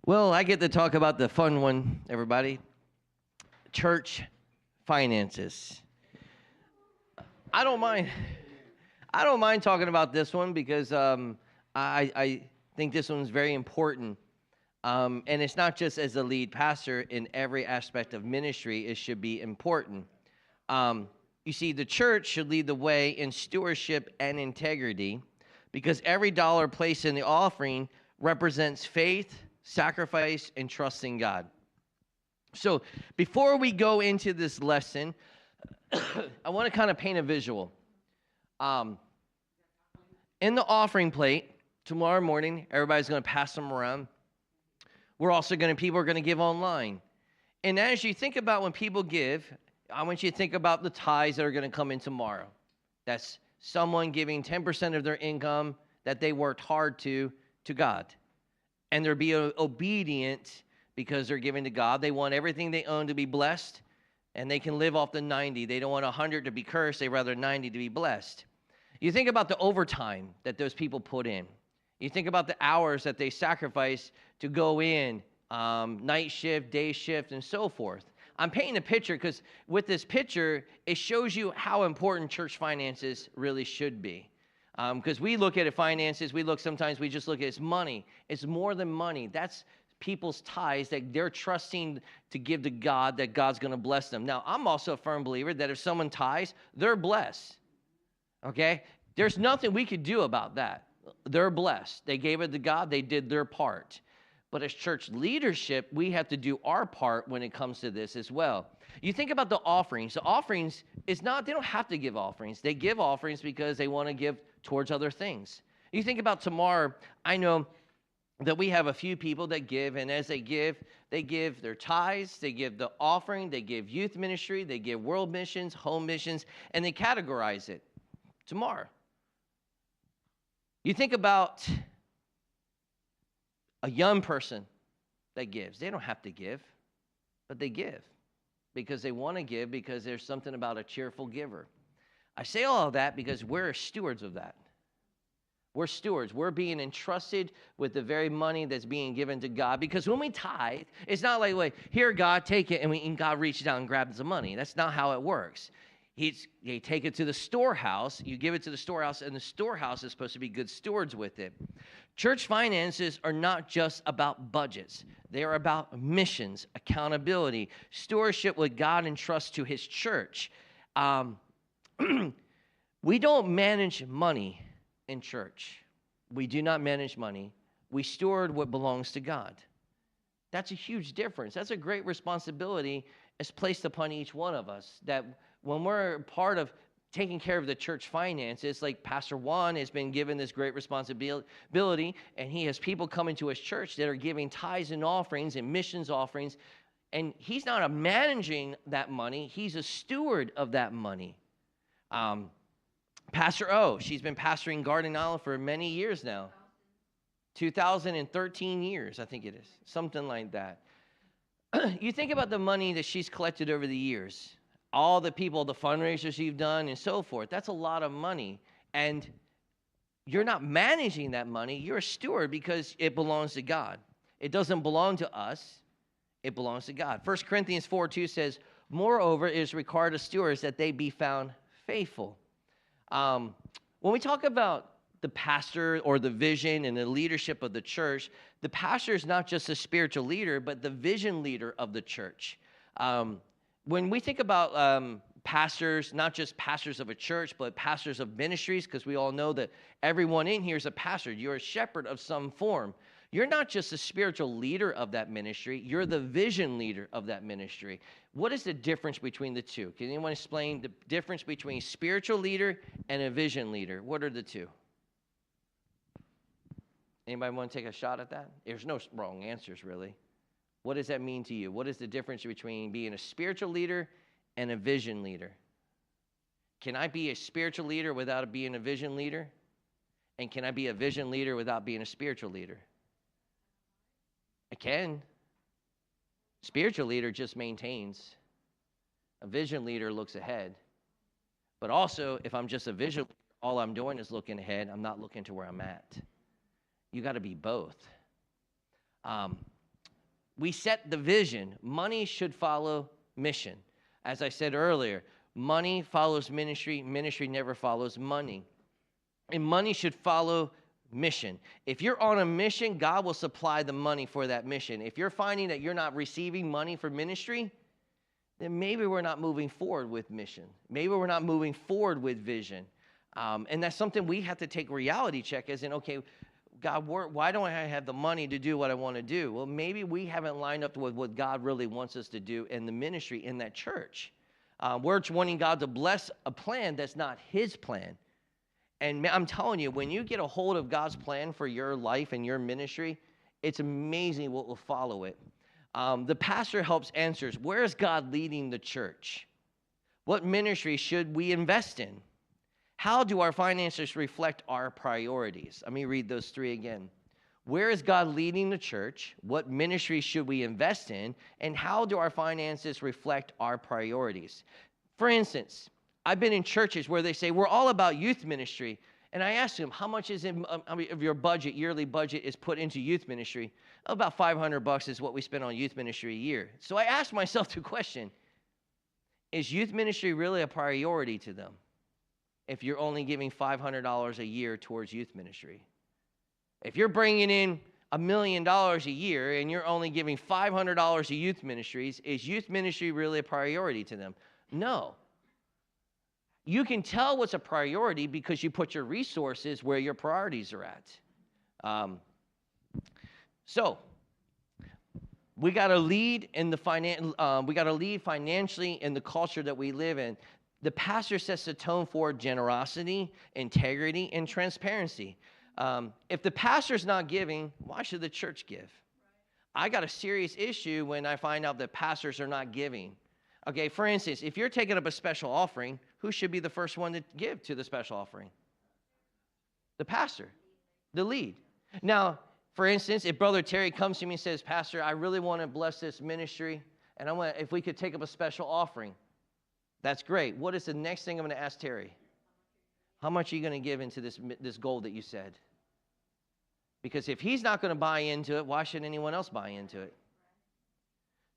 Well, I get to talk about the fun one, everybody. Church finances. I don't mind. I don't mind talking about this one because I think this one's very important. And it's not just as a lead pastor in every aspect of ministry, it should be important. You see, the church should lead the way in stewardship and integrity because every dollar placed in the offering represents faith, sacrifice, and trust in God. So before we go into this lesson, I want to kind of paint a visual. In the offering plate, tomorrow morning, everybody's going to pass them around. People are going to give online. And as you think about when people give, I want you to think about the tithes that are going to come in tomorrow. That's someone giving 10% of their income that they worked hard to God. And they're being obedient because they're giving to God. They want everything they own to be blessed, and they can live off the 90. They don't want 100 to be cursed. They rather 90 to be blessed. You think about the overtime that those people put in. You think about the hours that they sacrifice to go in, night shift, day shift, and so forth. I'm painting a picture because with this picture, it shows you how important church finances really should be. Because we look at it, finances, sometimes we just look at it as money. It's more than money. That's people's tithes that they're trusting to give to God, that God's going to bless them. Now, I'm also a firm believer that if someone tithes, they're blessed. Okay? There's nothing we could do about that. They're blessed. They gave it to God. They did their part. But as church leadership, we have to do our part when it comes to this as well. You think about the offerings. The offerings is not, they don't have to give offerings. They give offerings because they want to give towards other things. You think about tomorrow, I know that we have a few people that give, and as they give their tithes, they give the offering, they give youth ministry, they give world missions, home missions, and they categorize it tomorrow. You think about a young person that gives. They don't have to give, but they give because they want to give because there's something about a cheerful giver. I say all of that because we're stewards of that. We're stewards. We're being entrusted with the very money that's being given to God. Because when we tithe, it's not like, wait, here, God, take it, and God reaches down and grabs the money. That's not how it works. They take it to the storehouse. You give it to the storehouse, and the storehouse is supposed to be good stewards with it. Church finances are not just about budgets. They are about missions, accountability, stewardship with God and trust to his church. We don't manage money in church. We do not manage money. We steward what belongs to God. That's a huge difference. That's a great responsibility that's placed upon each one of us, that when we're part of taking care of the church finances, like Pastor Juan has been given this great responsibility, and he has people coming to his church that are giving tithes and offerings and missions offerings, and he's not managing that money. He's a steward of that money. Pastor O, she's been pastoring Garden Island for many years now. 2013 years, I think it is. Something like that. You think about the money that she's collected over the years. All the people, the fundraisers you've done and so forth. That's a lot of money. And you're not managing that money. You're a steward because it belongs to God. It doesn't belong to us. It belongs to God. 1 Corinthians 4:2 says, moreover, it is required of stewards that they be found faithful. When we talk about the pastor or the vision and the leadership of the church, the pastor is not just a spiritual leader, but the vision leader of the church. When we think about pastors, not just pastors of a church, but pastors of ministries, because we all know that everyone in here is a pastor. You're a shepherd of some form. You're not just a spiritual leader of that ministry. You're the vision leader of that ministry. What is the difference between the two? Can anyone explain the difference between a spiritual leader and a vision leader? What are the two? Anybody want to take a shot at that? There's no wrong answers, really. What does that mean to you? What is the difference between being a spiritual leader and a vision leader? Can I be a spiritual leader without being a vision leader? And can I be a vision leader without being a spiritual leader? I can. Spiritual leader just maintains. A vision leader looks ahead. But also, if I'm just a vision leader, all I'm doing is looking ahead. I'm not looking to where I'm at. You got to be both. We set the vision. Money should follow mission. As I said earlier, money follows ministry. Ministry never follows money. And money should follow mission. If you're on a mission, God will supply the money for that mission. If you're finding that you're not receiving money for ministry, then maybe we're not moving forward with mission. Maybe we're not moving forward with vision. And that's something we have to take reality check as in, okay, God, why don't I have the money to do what I want to do? Well, maybe we haven't lined up with what God really wants us to do in the ministry in that church. We're wanting God to bless a plan that's not his plan. And I'm telling you, when you get a hold of God's plan for your life and your ministry, it's amazing what will follow it. The pastor helps answers. Where is God leading the church? What ministry should we invest in? How do our finances reflect our priorities? Let me read those three again. Where is God leading the church? What ministry should we invest in? And how do our finances reflect our priorities? For instance, I've been in churches where they say, we're all about youth ministry. And I asked them, how much is of your budget, yearly budget, is put into youth ministry? About $500 is what we spend on youth ministry a year. So I asked myself the question, is youth ministry really a priority to them if you're only giving $500 a year towards youth ministry? If you're bringing in $1 million a year and you're only giving $500 to youth ministries, is youth ministry really a priority to them? No. You can tell what's a priority because you put your resources where your priorities are at. So we got to lead in the we got to lead financially in the culture that we live in. The pastor sets the tone for generosity, integrity, and transparency. If the pastor's not giving, why should the church give? I got a serious issue when I find out that pastors are not giving. Okay, for instance, if you're taking up a special offering, who should be the first one to give to the special offering? The pastor, the lead. Now, for instance, if Brother Terry comes to me and says, Pastor, I really want to bless this ministry, and I want if we could take up a special offering, that's great. What is the next thing I'm going to ask Terry? How much are you going to give into this goal that you said? Because if he's not going to buy into it, why should anyone else buy into it?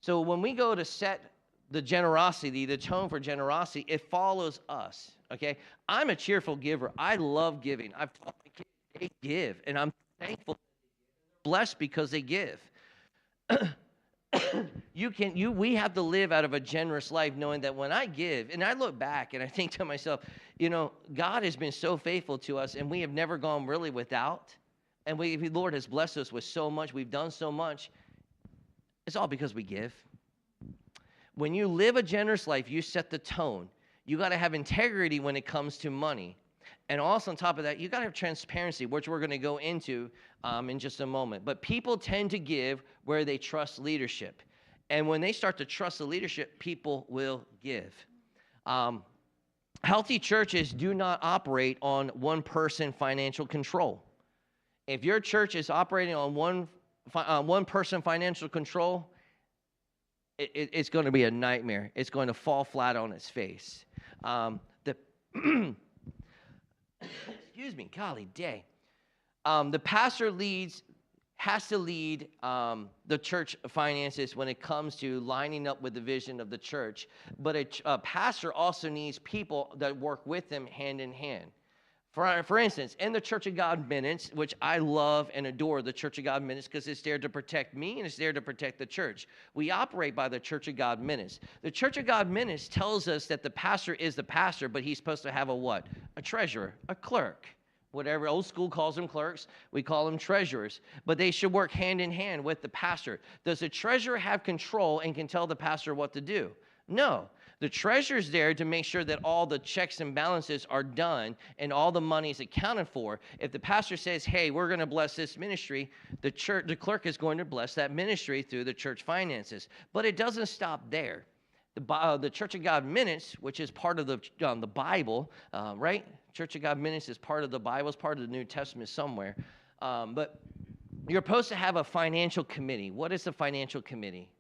So when we go to set the generosity, the tone for generosity, it follows us, okay? I'm a cheerful giver. I love giving. I've taught my kids, they give, and I'm thankful, blessed because they give. We have to live out of a generous life knowing that when I give, and I look back and I think to myself, you know, God has been so faithful to us and we have never gone really without. And the Lord has blessed us with so much. We've done so much. It's all because we give. When you live a generous life, you set the tone. You got to have integrity when it comes to money. And also on top of that, you got to have transparency, which we're going to go into in just a moment. But people tend to give where they trust leadership. And when they start to trust the leadership, people will give. Healthy churches do not operate on one-person financial control. If your church is operating on one-person financial control, it's going to be a nightmare. It's going to fall flat on its face. Excuse me, golly day. The pastor has to lead the church finances when it comes to lining up with the vision of the church. But a pastor also needs people that work with them hand in hand. For instance, in the Church of God Minutes, which I love and adore the Church of God Minutes because it's there to protect me and it's there to protect the church. We operate by the Church of God Minutes. The Church of God Minutes tells us that the pastor is the pastor, but he's supposed to have a what? A treasurer, a clerk. Whatever old school calls them clerks, we call them treasurers. But they should work hand in hand with the pastor. Does the treasurer have control and can tell the pastor what to do? No. The treasurer's there to make sure that all the checks and balances are done and all the money is accounted for. If the pastor says, hey, we're going to bless this ministry, the clerk is going to bless that ministry through the church finances. But it doesn't stop there. The Church of God Minutes, which is part of the Bible, right? Church of God Minutes is part of the Bible. It's part of the New Testament somewhere. But you're supposed to have a financial committee. What is a financial committee?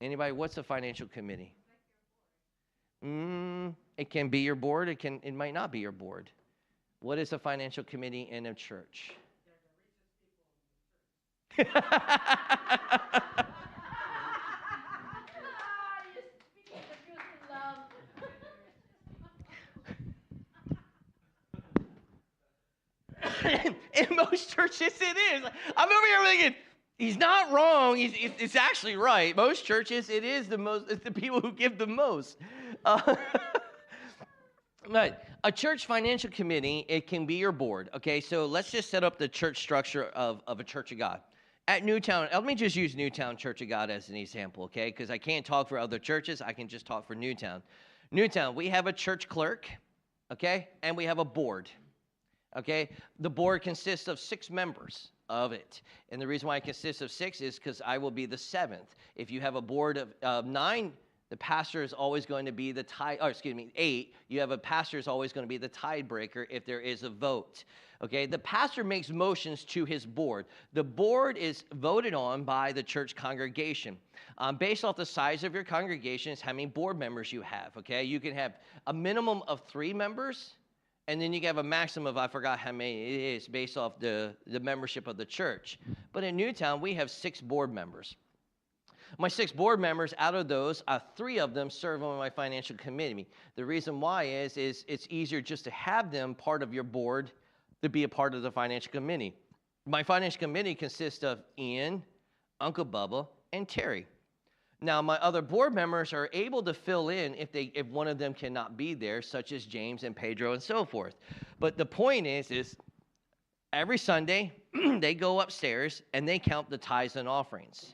Anybody? What's a financial committee? It can be your board. It might not be your board. What is a financial committee in a church? In most churches, it is. I'm over here thinking, he's not wrong. It's actually right. Most churches, it is the most. It's the people who give the most. But a church financial committee, it can be your board. Okay, so let's just set up the church structure of a Church of God. At Newtown, let me just use Newtown Church of God as an example, okay? Because I can't talk for other churches. I can just talk for Newtown. Newtown, we have a church clerk, okay? And we have a board, okay? The board consists of 6 members of it. And the reason why it consists of 6 is because I will be the 7th. If you have a board of 9, the pastor is always going to be the 8. You have a pastor is always going to be the tiebreaker if there is a vote. Okay, the pastor makes motions to his board. The board is voted on by the church congregation. Based off the size of your congregation is how many board members you have. Okay, you can have a minimum of 3 members, and then you can have a maximum of, I forgot how many it is, based off the membership of the church. But in Newtown, we have 6 board members. My 6 board members, out of those, 3 of them serve on my financial committee. The reason why is it's easier just to have them part of your board to be a part of the financial committee. My financial committee consists of Ian, Uncle Bubba, and Terry. Now, my other board members are able to fill in if one of them cannot be there, such as James and Pedro and so forth. But the point is every Sunday, they go upstairs and they count the tithes and offerings.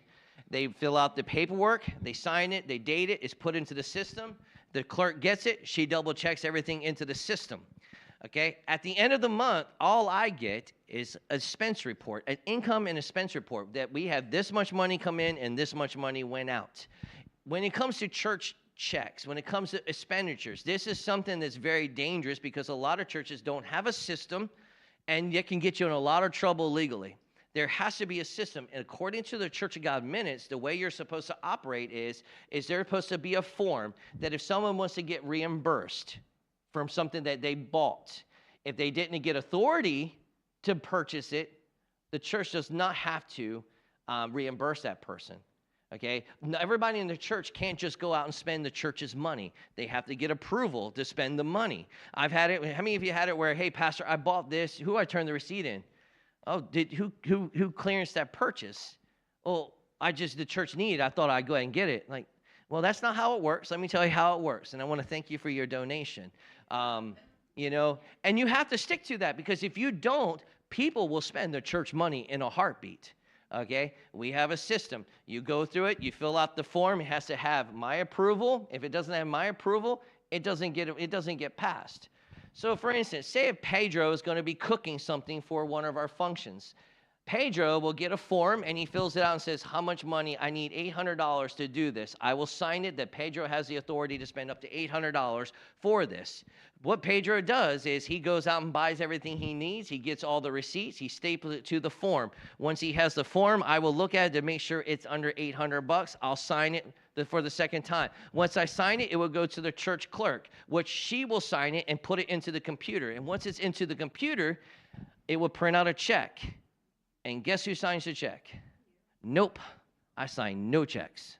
They fill out the paperwork, they sign it, they date it, it's put into the system. The clerk gets it, she double checks everything into the system. Okay, at the end of the month, all I get is a expense report, an income and expense report that we have this much money come in and this much money went out. When it comes to church checks, when it comes to expenditures, this is something that's very dangerous because a lot of churches don't have a system and it can get you in a lot of trouble legally. There has to be a system. And according to the Church of God minutes, the way you're supposed to operate is there supposed to be a form that if someone wants to get reimbursed from something that they bought, if they didn't get authority to purchase it, the church does not have to reimburse that person. Okay? Everybody in the church can't just go out and spend the church's money. They have to get approval to spend the money. I've had it. How many of you had it where, hey, pastor, I bought this. Who do I turn the receipt in? Oh, who clearanced that purchase? Oh, the church needed. I thought I'd go ahead and get it. Like, well, that's not how it works. Let me tell you how it works. And I want to thank you for your donation. And you have to stick to that because if you don't, people will spend their church money in a heartbeat. Okay? We have a system. You go through it. You fill out the form. It has to have my approval. If it doesn't have my approval, it doesn't get passed. So, for instance, say if Pedro is going to be cooking something for one of our functions. Pedro will get a form, and he fills it out and says, how much money? I need $800 to do this. I will sign it that Pedro has the authority to spend up to $800 for this. What Pedro does is he goes out and buys everything he needs. He gets all the receipts. He staples it to the form. Once he has the form, I will look at it to make sure it's under $800. I'll sign it for the second time. Once I sign it, it will go to the church clerk, which she will sign it and put it into the computer. And once it's into the computer, it will print out a check. And guess who signs the check? Nope. I sign no checks.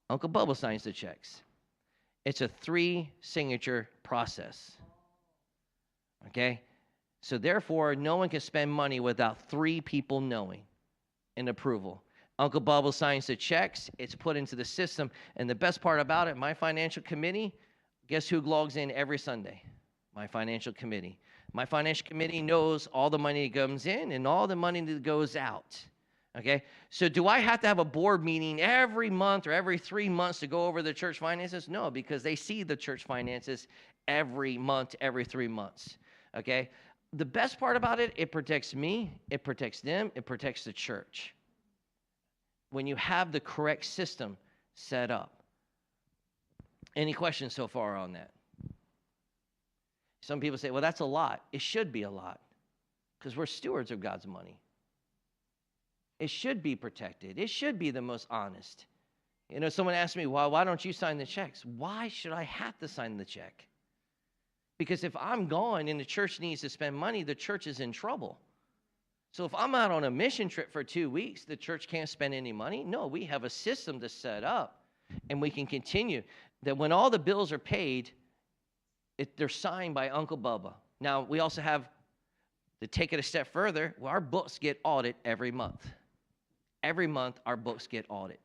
Uncle Bubba signs the checks. It's a 3-signature process. Okay? So therefore, no one can spend money without 3 people knowing and approval. Uncle Bubba signs the checks. It's put into the system. And the best part about it, my financial committee, guess who logs in every Sunday? My financial committee. My financial committee knows all the money that comes in and all the money that goes out. Okay? So do I have to have a board meeting every month or every 3 months to go over the church finances? No, because they see the church finances every month, every 3 months. Okay? The best part about it, it protects me, it protects them, it protects the church. When you have the correct system set up. Any questions so far on that? Some people say, well, that's a lot. It should be a lot because we're stewards of God's money. It should be protected. It should be the most honest. You know, someone asked me, well, why don't you sign the checks? Why should I have to sign the check? Because if I'm gone and the church needs to spend money, the church is in trouble. So if I'm out on a mission trip for 2 weeks, the church can't spend any money? No, we have a system to set up, and we can continue. That when all the bills are paid, they're signed by Uncle Bubba. Now, we also have, to take it a step further, our books get audited every month. Every month, our books get audited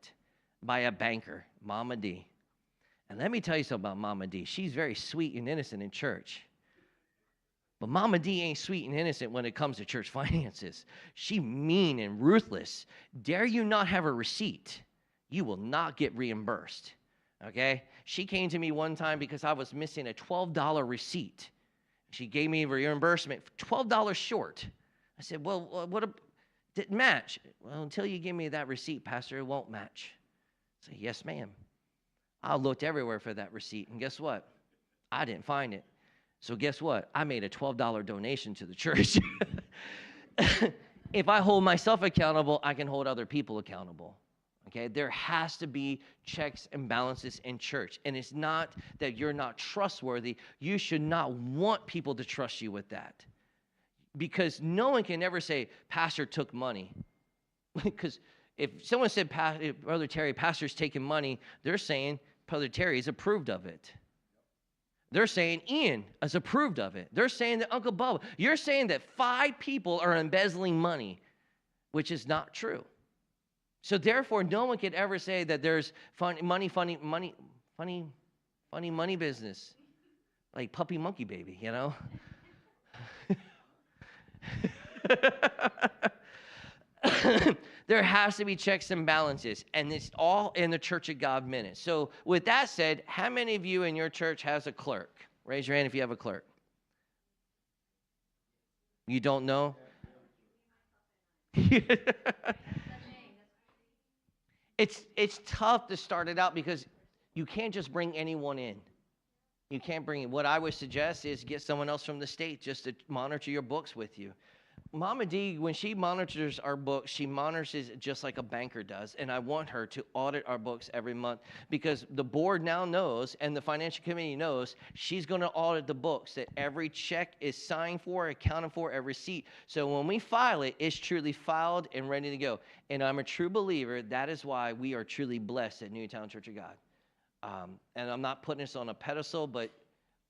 by a banker, Mama D. And let me tell you something about Mama D. She's very sweet and innocent in church. But Mama D ain't sweet and innocent when it comes to church finances. She mean and ruthless. Dare you not have a receipt, you will not get reimbursed. Okay? She came to me one time because I was missing a $12 receipt. She gave me a reimbursement, $12 short. I said, well, what didn't match? Well, until you give me that receipt, Pastor, it won't match. I said, yes, ma'am. I looked everywhere for that receipt, and guess what? I didn't find it. So guess what? I made a $12 donation to the church. If I hold myself accountable, I can hold other people accountable. Okay, there has to be checks and balances in church. And it's not that you're not trustworthy. You should not want people to trust you with that. Because no one can ever say, Pastor took money. Because if someone said, Brother Terry, Pastor's taking money, they're saying Brother Terry is approved of it. They're saying Ian is approved of it. They're saying that Uncle Bubba. You're saying that 5 people are embezzling money, which is not true. So therefore, no one could ever say that there's funny money business, like puppy monkey baby, you know. There has to be checks and balances, and it's all in the Church of God minutes. So with that said, how many of you in your church has a clerk? Raise your hand if you have a clerk. You don't know? It's tough to start it out because you can't just bring anyone in. You can't bring in. What I would suggest is get someone else from the state just to monitor your books with you. Mama D, when she monitors our books, she monitors it just like a banker does. And I want her to audit our books every month because the board now knows and the financial committee knows she's going to audit the books, that every check is signed for, accounted for, every receipt. So when we file it, it's truly filed and ready to go. And I'm a true believer. That is why we are truly blessed at Newtown Church of God. And I'm not putting this on a pedestal, but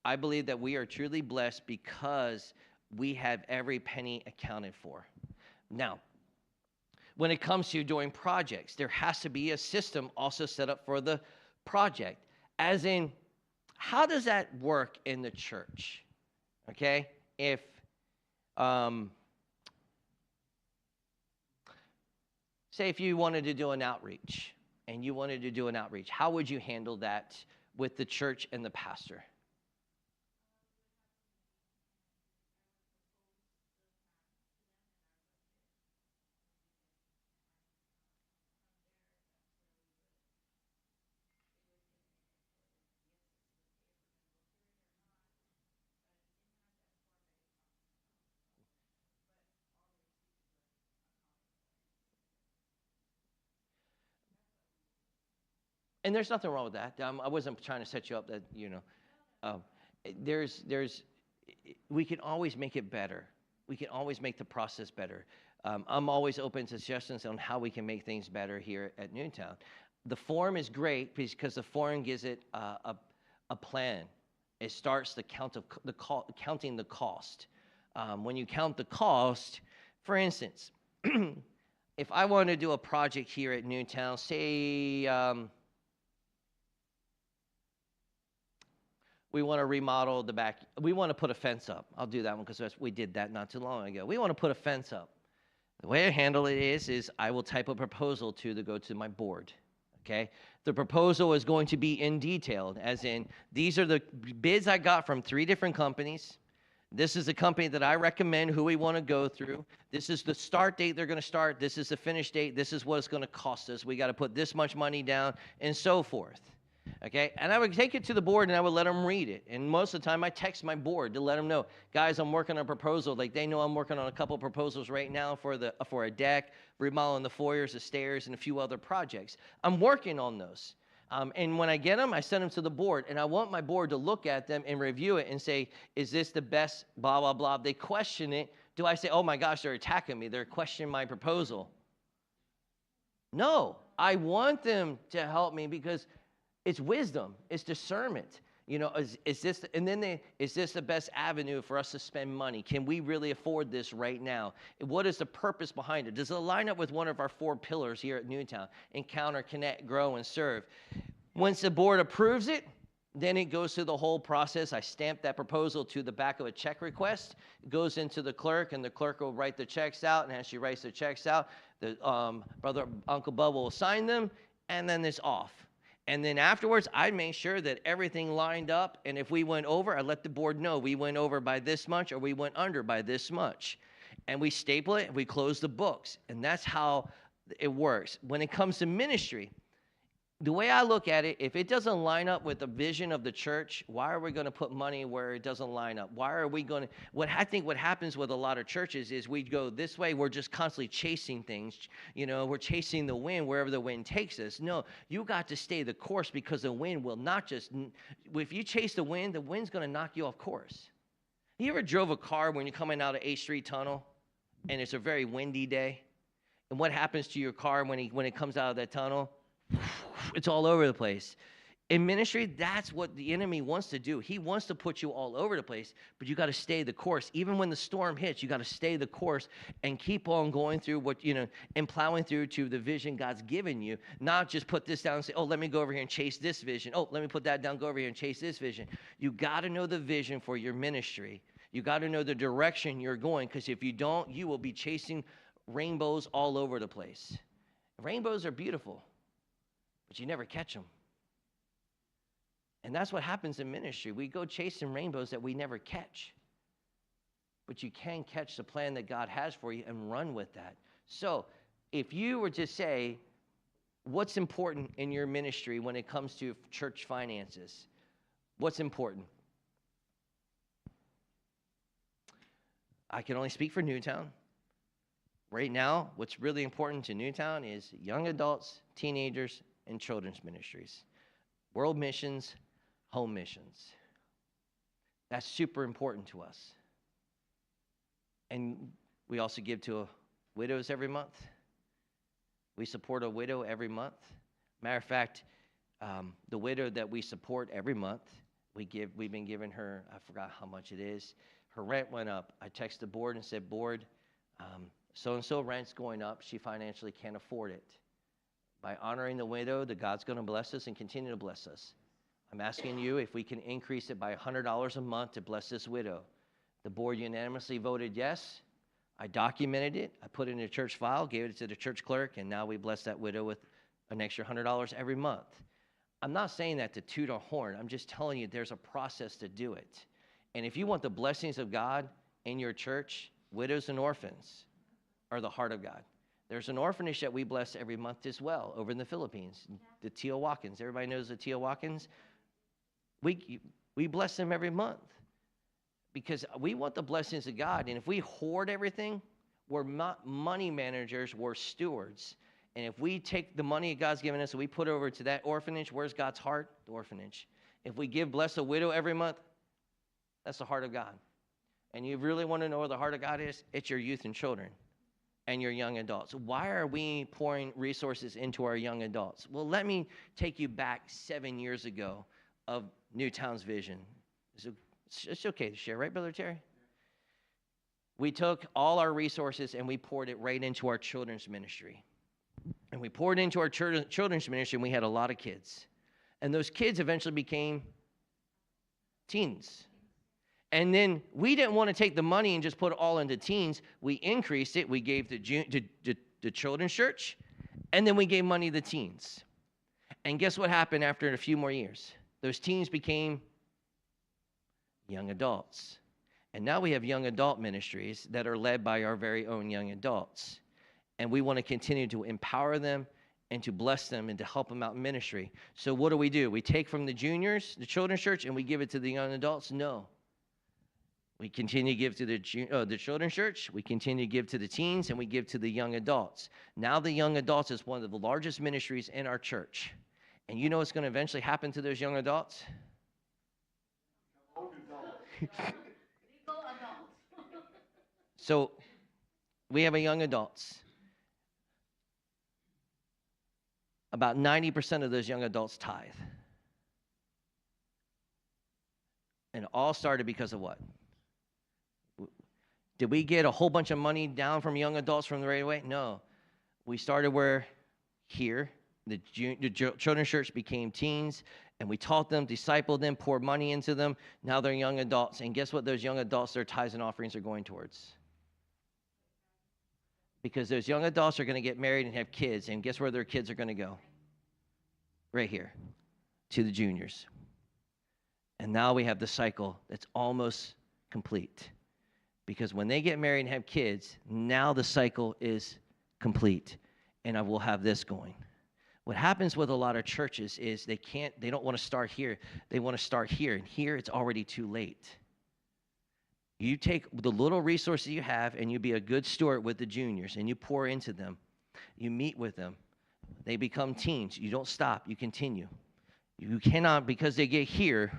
I believe that we are truly blessed because we have every penny accounted for. Now, when it comes to doing projects, there has to be a system also set up for the project. As in, how does that work in the church? Okay? If, say if you wanted to do an outreach, how would you handle that with the church and the pastor? And there's nothing wrong with that. I wasn't trying to set you up that, you know. We can always make it better. We can always make the process better. I'm always open to suggestions on how we can make things better here at Newtown. The form is great because the form gives it a plan. It starts the counting the cost. When you count the cost, for instance, if I want to do a project here at Newtown, say we want to remodel the back. We want to put a fence up. I'll do that one because we did that not too long ago. We want to put a fence up. The way I handle it is I will type a proposal to go to my board. Okay? The proposal is going to be in detail, as in these are the bids I got from 3 different companies. This is the company that I recommend who we want to go through. This is the start date they're going to start. This is the finish date. This is what it's going to cost us. We got to put this much money down and so forth. Okay, and I would take it to the board and I would let them read it. And most of the time I text my board to let them know, guys, I'm working on a proposal. Like they know I'm working on a couple proposals right now for a deck, remodeling the foyers, the stairs, and a few other projects. I'm working on those. And when I get them, I send them to the board. And I want my board to look at them and review it and say, is this the best, blah, blah, blah. If they question it, Do I say, oh my gosh, they're attacking me, they're questioning my proposal? No, I want them to help me because it's wisdom, it's discernment. You know, is this, and then is this the best avenue for us to spend money? Can we really afford this right now? What is the purpose behind it? Does it line up with one of our 4 pillars here at Newtown? Encounter, connect, grow, and serve. Once the board approves it, then it goes through the whole process. I stamp that proposal to the back of a check request. It goes into the clerk, and the clerk will write the checks out. And as she writes the checks out, the Uncle Bubba will sign them, and then it's off. And then afterwards, I make sure that everything lined up. And if we went over, I let the board know we went over by this much or we went under by this much. And we staple it and we close the books. And that's how it works. When it comes to ministry, the way I look at it, if it doesn't line up with the vision of the church, why are we going to put money where it doesn't line up? Why are we going to, I think what happens with a lot of churches is we go this way, we're just constantly chasing things. You know, we're chasing the wind wherever the wind takes us. No, you got to stay the course because the wind will not just, if you chase the wind's going to knock you off course. You ever drove a car when you're coming out of 8th Street Tunnel and it's a very windy day? And what happens to your car when it comes out of that tunnel? It's all over the place. In ministry, that's what the enemy wants to do. He wants to put you all over the place, but you got to stay the course. Even when the storm hits, you got to stay the course and keep on going through what, you know, and plowing through to the vision God's given you. Not just put this down and say, oh, let me go over here and chase this vision. Oh, let me put that down, go over here and chase this vision. You got to know the vision for your ministry. You got to know the direction you're going, because if you don't, you will be chasing rainbows all over the place. Rainbows are beautiful, but you never catch them. And that's what happens in ministry. We go chasing rainbows that we never catch. But you can catch the plan that God has for you and run with that. So if you were to say, what's important in your ministry when it comes to church finances? What's important? I can only speak for Newtown. Right now, what's really important to Newtown is young adults, teenagers, and children's ministries. World missions, home missions. That's super important to us. And we also give to widows every month. We support a widow every month. Matter of fact, the widow that we support every month, we've been giving her, I forgot how much it is. Her rent went up. I texted the board and said, board, so-and-so rent's going up. She financially can't afford it. By honoring the widow, that God's going to bless us and continue to bless us. I'm asking you if we can increase it by $100 a month to bless this widow. The board unanimously voted yes. I documented it. I put it in a church file, gave it to the church clerk, and now we bless that widow with an extra $100 every month. I'm not saying that to toot our horn. I'm just telling you there's a process to do it. And if you want the blessings of God in your church, widows and orphans are the heart of God. There's an orphanage that we bless every month as well over in the Philippines, the Teotihuacans. Everybody knows the Teotihuacans? We bless them every month because we want the blessings of God. And if we hoard everything, we're not money managers, we're stewards. And if we take the money God's given us and we put it over to that orphanage, where's God's heart? The orphanage. If we bless a widow every month, that's the heart of God. And you really want to know where the heart of God is? It's your youth and children and your young adults. Why are we pouring resources into our young adults? Well, let me take you back 7 years ago of Newtown's vision. It's okay to share, right, Brother Terry? We took all our resources and we poured it right into our children's ministry. And we poured into our children's ministry, and we had a lot of kids. And those kids eventually became teens. And then we didn't want to take the money and just put it all into teens. We increased it. We gave the children's church, and then we gave money to the teens. And guess what happened after a few more years? Those teens became young adults. And now we have young adult ministries that are led by our very own young adults. And we want to continue to empower them and to bless them and to help them out in ministry. So what do? We take from the juniors, the children's church, and we give it to the young adults? No. We continue to give to the children's church, we continue to give to the teens, and we give to the young adults. Now the young adults is one of the largest ministries in our church. And you know what's going to eventually happen to those young adults? So we have a young adults. About 90% of those young adults tithe. And it all started because of what? Did we get a whole bunch of money down from young adults from the right away? No. We started where here, the children's church became teens, and we taught them, discipled them, poured money into them. Now they're young adults. And guess what those young adults, their tithes and offerings are going towards? Because those young adults are going to get married and have kids. And guess where their kids are going to go? Right here, to the juniors. And now we have the cycle that's almost complete. Because when they get married and have kids, now the cycle is complete. And I will have this going. What happens with a lot of churches is they don't want to start here. They want to start here. And here it's already too late. You take the little resources you have and you be a good steward with the juniors and you pour into them. You meet with them. They become teens. You don't stop. You continue. You cannot, because they get here,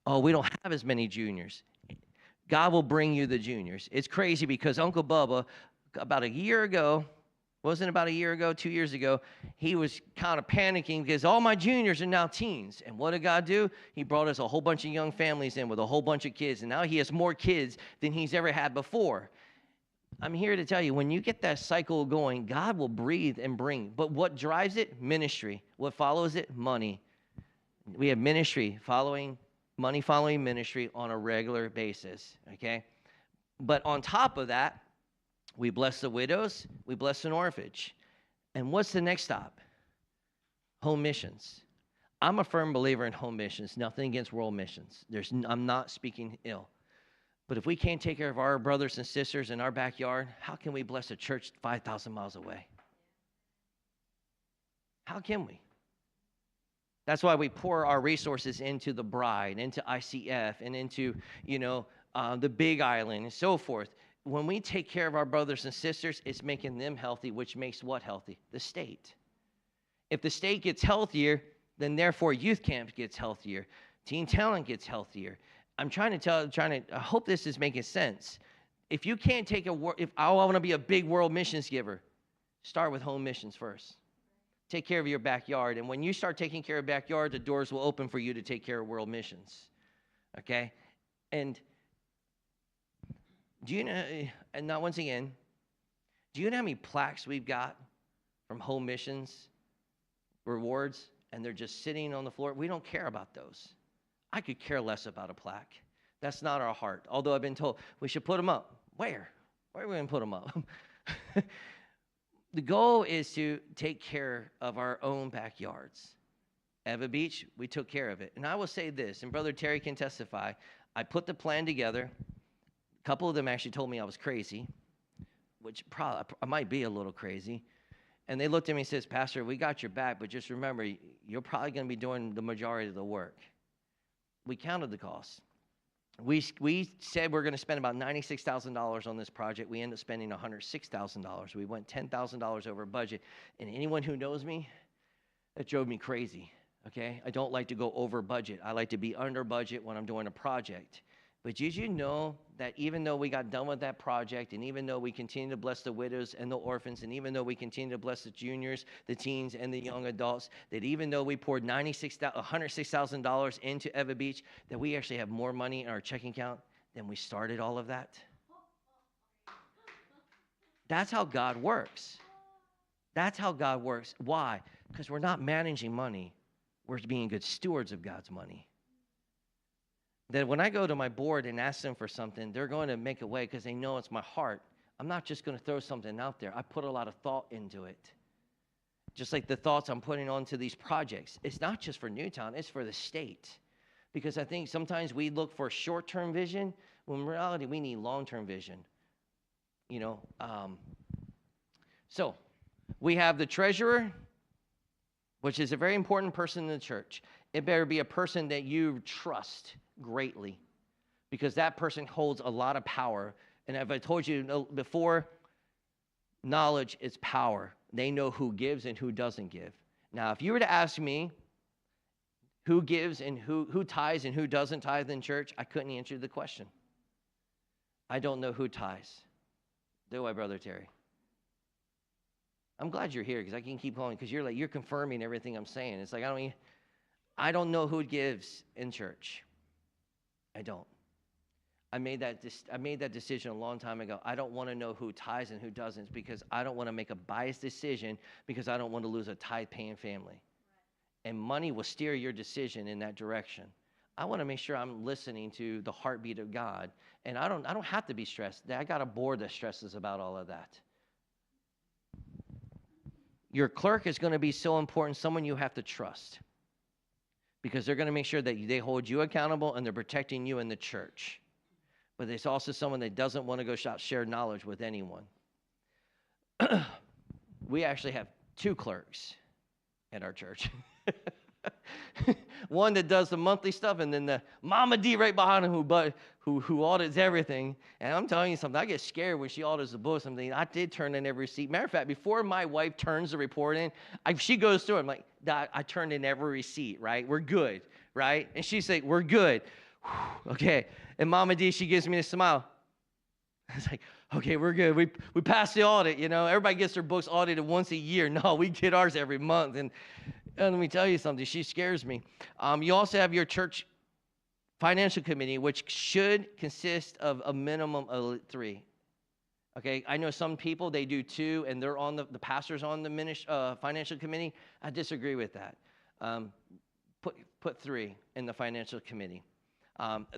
oh, we don't have as many juniors. God will bring you the juniors. It's crazy because Uncle Bubba, about a year ago, wasn't about a year ago, 2 years ago, he was kind of panicking because all my juniors are now teens. And what did God do? He brought us a whole bunch of young families in with a whole bunch of kids. And now he has more kids than he's ever had before. I'm here to tell you, when you get that cycle going, God will breathe and bring. But what drives it? Ministry. What follows it? Money. We have ministry following, money following ministry on a regular basis, okay? But on top of that, we bless the widows, we bless an orphanage. And what's the next stop? Home missions. I'm a firm believer in home missions, nothing against world missions. I'm not speaking ill. But if we can't take care of our brothers and sisters in our backyard, how can we bless a church 5,000 miles away? How can we? That's why we pour our resources into the bride, into ICF, and into, the Big Island and so forth. When we take care of our brothers and sisters, it's making them healthy, which makes what healthy? The state. If the state gets healthier, then therefore youth camp gets healthier. Teen talent gets healthier. I hope this is making sense. If you can't if I want to be a big world missions giver, start with home missions first. Take care of your backyard. And when you start taking care of backyard, the doors will open for you to take care of world missions. Okay? And do you know, and now once again, do you know how many plaques we've got from home missions rewards, and they're just sitting on the floor? We don't care about those. I could care less about a plaque. That's not our heart. Although I've been told we should put them up. Where? Where are we going to put them up? The goal is to take care of our own backyards. Eva Beach, we took care of it. And I will say this, and Brother Terry can testify, I put the plan together. A couple of them actually told me I was crazy, which probably I might be a little crazy. And they looked at me and says, Pastor, we got your back, but just remember, you're probably going to be doing the majority of the work. We counted the costs. We said we're going to spend about $96,000 on this project. We ended up spending $106,000. We went $10,000 over budget. And anyone who knows me, that drove me crazy, okay? I don't like to go over budget. I like to be under budget when I'm doing a project. But did you know that even though we got done with that project, and even though we continue to bless the widows and the orphans, and even though we continue to bless the juniors, the teens, and the young adults, that even though we poured $106,000 into Eva Beach, that we actually have more money in our checking account than we started all of that? That's how God works. That's how God works. Why? Because we're not managing money. We're being good stewards of God's money. That when I go to my board and ask them for something, they're going to make a way because they know it's my heart. I'm not just going to throw something out there. I put a lot of thought into it. Just like the thoughts I'm putting onto these projects. It's not just for Newtown, it's for the state. Because I think sometimes we look for short-term vision, when in reality we need long-term vision. So we have the treasurer, which is a very important person in the church. It better be a person that you trust greatly, because that person holds a lot of power. And as I told you before, knowledge is power. They know who gives and who doesn't give. Now, if you were to ask me who gives and who tithes and who doesn't tithe in church, I couldn't answer the question. I don't know who tithes. Do I, Brother Terry? I'm glad you're here because I can keep going because you're confirming everything I'm saying. It's like I don't know who gives in church. I don't. I made that decision a long time ago. I don't want to know who tithes and who doesn't because I don't want to make a biased decision because I don't want to lose a tithe-paying family. And money will steer your decision in that direction. I want to make sure I'm listening to the heartbeat of God, and I don't have to be stressed. I got a board that stresses about all of that. Your clerk is going to be so important, someone you have to trust, because they're going to make sure that they hold you accountable and they're protecting you in the church. But there's also someone that doesn't want to go share knowledge with anyone. We actually have 2 clerks at our church. One that does the monthly stuff, and then the Mama D right behind him who audits everything. And I'm telling you something, I get scared when she audits the books. I'm thinking, I did turn in every receipt. Matter of fact, before my wife turns the report in, she goes through it. I'm like, I turned in every receipt, right? We're good, right? And she's like, we're good. Whew, okay. And Mama D, she gives me a smile. I was like, okay, we're good. We passed the audit, you know. Everybody gets their books audited once a year. No, we get ours every month. And let me tell you something. She scares me. You also have your church financial committee, which should consist of a minimum of 3. Okay, I know some people, they do 2, and they're on the pastor's on the financial committee. I disagree with that. Put 3 in the financial committee.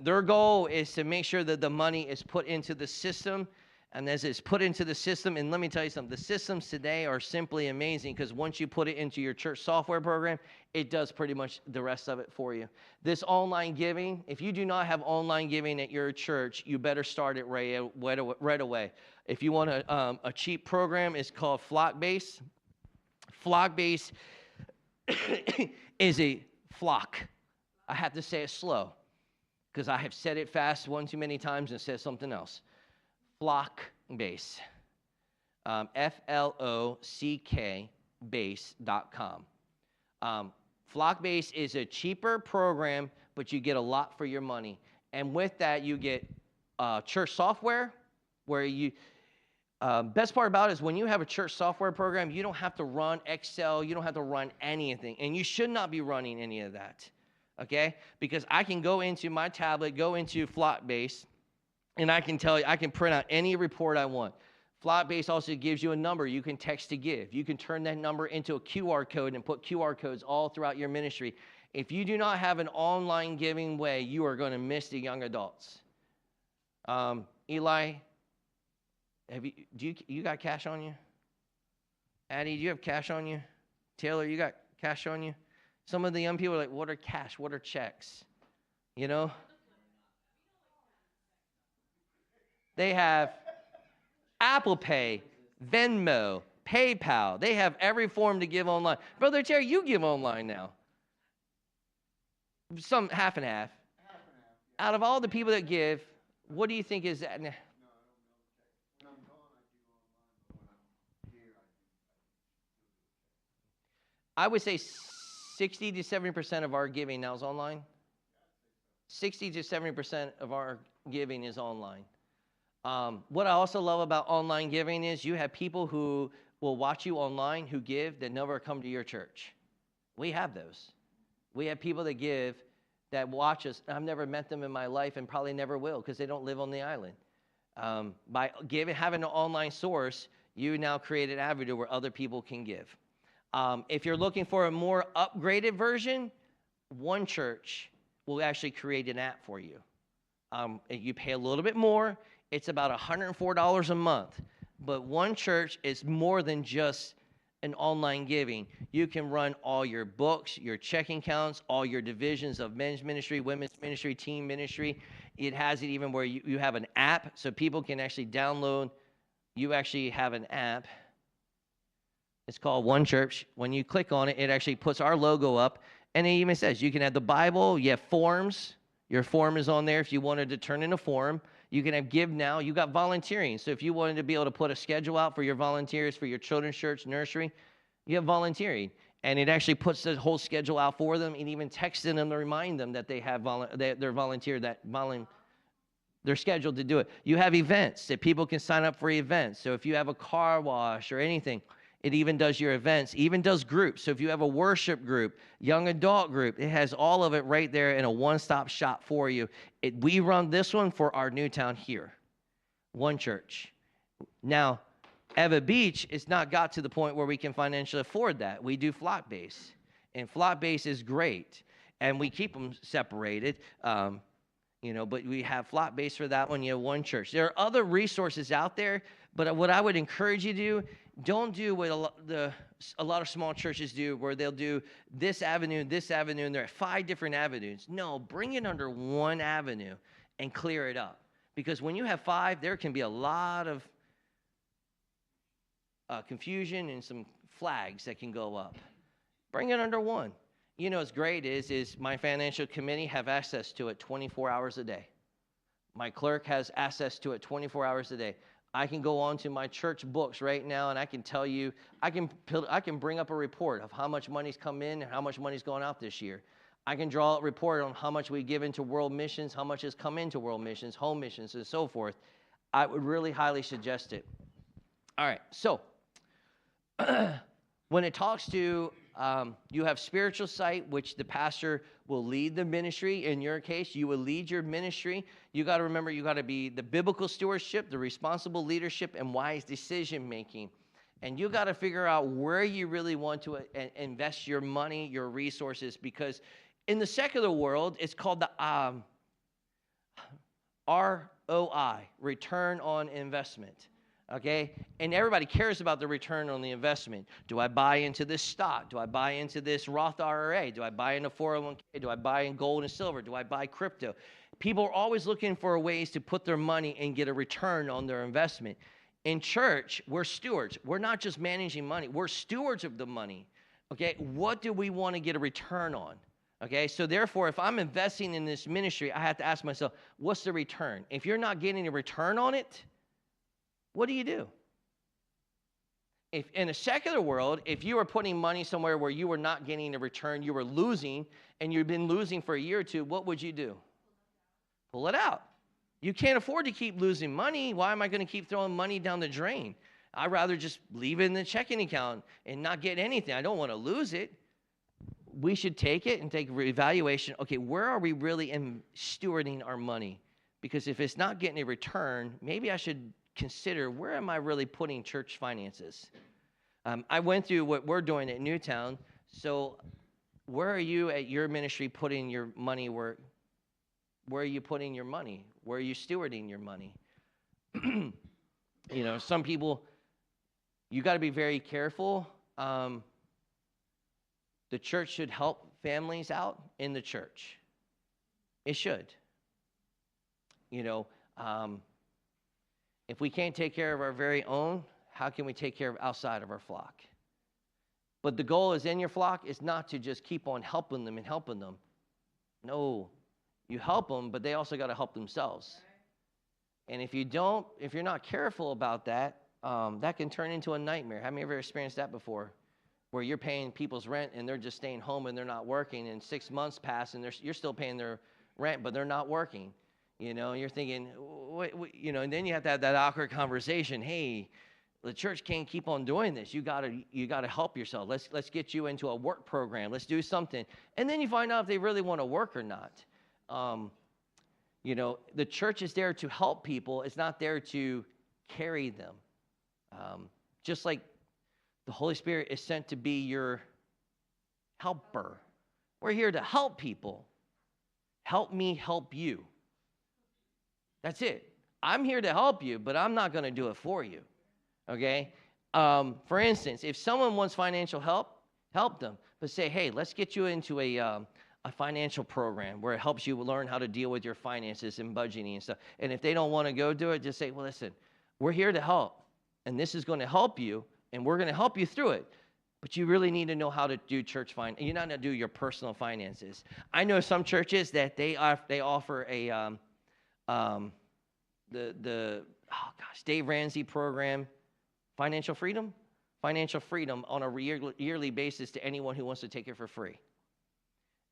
Their goal is to make sure that the money is put into the system, and as it's put into the system, and let me tell you something, the systems today are simply amazing because once you put it into your church software program, it does pretty much the rest of it for you. This online giving, if you do not have online giving at your church, you better start it right away. If you want a cheap program, it's called Flockbase. Flockbase is a flock. I have to say it slow, because I have said it fast one too many times and said something else. Flockbase. Flock base.com. Flockbase is a cheaper program, but you get a lot for your money. And with that, you get church software, where you, best part about it is when you have a church software program, you don't have to run Excel, you don't have to run anything, and you should not be running any of that. Okay, because I can go into my tablet, go into Flockbase, and I can tell you, I can print out any report I want. Flockbase also gives you a number you can text to give. You can turn that number into a QR code and put QR codes all throughout your ministry. If you do not have an online giving way, you are going to miss the young adults. Eli, you got cash on you? Addie, do you have cash on you? Taylor, you got cash on you? Some of the young people are like, what are cash? What are checks? You know? They have Apple Pay, Venmo, PayPal. They have every form to give online. Brother Terry, you give online now. Some half and half. Out of all the people that give, what do you think is that? I would say 60 to 70% of our giving now is online. 60 to 70% of our giving is online. What I also love about online giving is you have people who will watch you online who give that never come to your church. We have those. We have people that give that watch us. I've never met them in my life and probably never will because they don't live on the island. By having an online source, you now create an avenue where other people can give. If you're looking for a more upgraded version, one church will actually create an app for you. You pay a little bit more. It's about $104 a month. But one church is more than just an online giving. You can run all your books, your checking accounts, all your divisions of men's ministry, women's ministry, teen ministry. It has it even where you have an app so people can actually download. You actually have an app. It's called One Church. When you click on it, it actually puts our logo up. And it even says you can have the Bible. You have forms. Your form is on there if you wanted to turn in a form. You can have Give Now. You got volunteering. So if you wanted to be able to put a schedule out for your volunteers for your children's church, nursery, you have volunteering. And it actually puts the whole schedule out for them and even texting them to remind them that they have they're volunteer. They're scheduled to do it. You have events that people can sign up for events. So if you have a car wash or anything, it even does your events, even does groups. So if you have a worship group, young adult group, it has all of it right there in a one-stop shop for you. We run this one for our new town here, one church. Now, Eva Beach, it's not got to the point where we can financially afford that. We do flock base, and flock base is great, and we keep them separated. But we have flock base for that one. You have one church. There are other resources out there, but what I would encourage you to do, don't do what a lot of small churches do, where they'll do this avenue, and there are 5 different avenues. No, bring it under one avenue and clear it up. Because when you have 5, there can be a lot of confusion and some flags that can go up. Bring it under one. What's great is my financial committee have access to it 24 hours a day. My clerk has access to it 24 hours a day. I can go on to my church books right now, and I can tell you, I can bring up a report of how much money's come in and how much money's gone out this year. I can draw a report on how much we give into world missions, how much has come into world missions, home missions, and so forth. I would really highly suggest it. All right, so when it talks to you have spiritual sight, which the pastor will lead the ministry. In your case, you will lead your ministry. You got to remember, you got to be the biblical stewardship, the responsible leadership, and wise decision making. And you got to figure out where you really want to invest your money, your resources, because in the secular world, it's called the ROI, return on investment. Okay, and everybody cares about the return on the investment. Do I buy into this stock? Do I buy into this Roth IRA? Do I buy into 401k? Do I buy in gold and silver? Do I buy crypto? People are always looking for ways to put their money and get a return on their investment. In church, we're stewards. We're not just managing money. We're stewards of the money. Okay, what do we want to get a return on? Okay, so therefore, if I'm investing in this ministry, I have to ask myself, what's the return? If you're not getting a return on it, what do you do? If in a secular world, if you were putting money somewhere where you were not getting a return, you were losing, and you've been losing for a year or two, what would you do? Pull it out. You can't afford to keep losing money. Why am I going to keep throwing money down the drain? I'd rather just leave it in the checking account and not get anything. I don't want to lose it. We should take it and take evaluation. Okay, where are we really stewarding our money? Because if it's not getting a return, maybe I should consider, where am I really putting church finances? I went through what we're doing at Newtown. So where are you at your ministry putting your money? Where are you putting your money? Where are you stewarding your money? Some people, you got to be very careful. The church should help families out in the church. It should. If we can't take care of our very own, how can we take care of outside of our flock? But the goal is in your flock is not to just keep on helping them. No, you help them, but they also got to help themselves. And if you're not careful about that, that can turn into a nightmare. Have you ever experienced that before? Where you're paying people's rent and they're just staying home and they're not working, and 6 months pass and you're still paying their rent, but they're not working. You're thinking, and then you have to have that awkward conversation. Hey, the church can't keep on doing this. You gotta help yourself. Let's get you into a work program. Let's do something. And then you find out if they really want to work or not. The church is there to help people. It's not there to carry them. Just like the Holy Spirit is sent to be your helper. We're here to help people. Help me help you. That's it. I'm here to help you, but I'm not going to do it for you, okay? For instance, if someone wants financial help, help them. But say, hey, let's get you into a financial program where it helps you learn how to deal with your finances and budgeting and stuff. And if they don't want to go do it, just say, well, listen, we're here to help, and this is going to help you, and we're going to help you through it. But you really need to know how to do church finance. You're not going to do your personal finances. I know some churches that they offer a Dave Ramsey program, financial freedom on a yearly basis to anyone who wants to take it for free.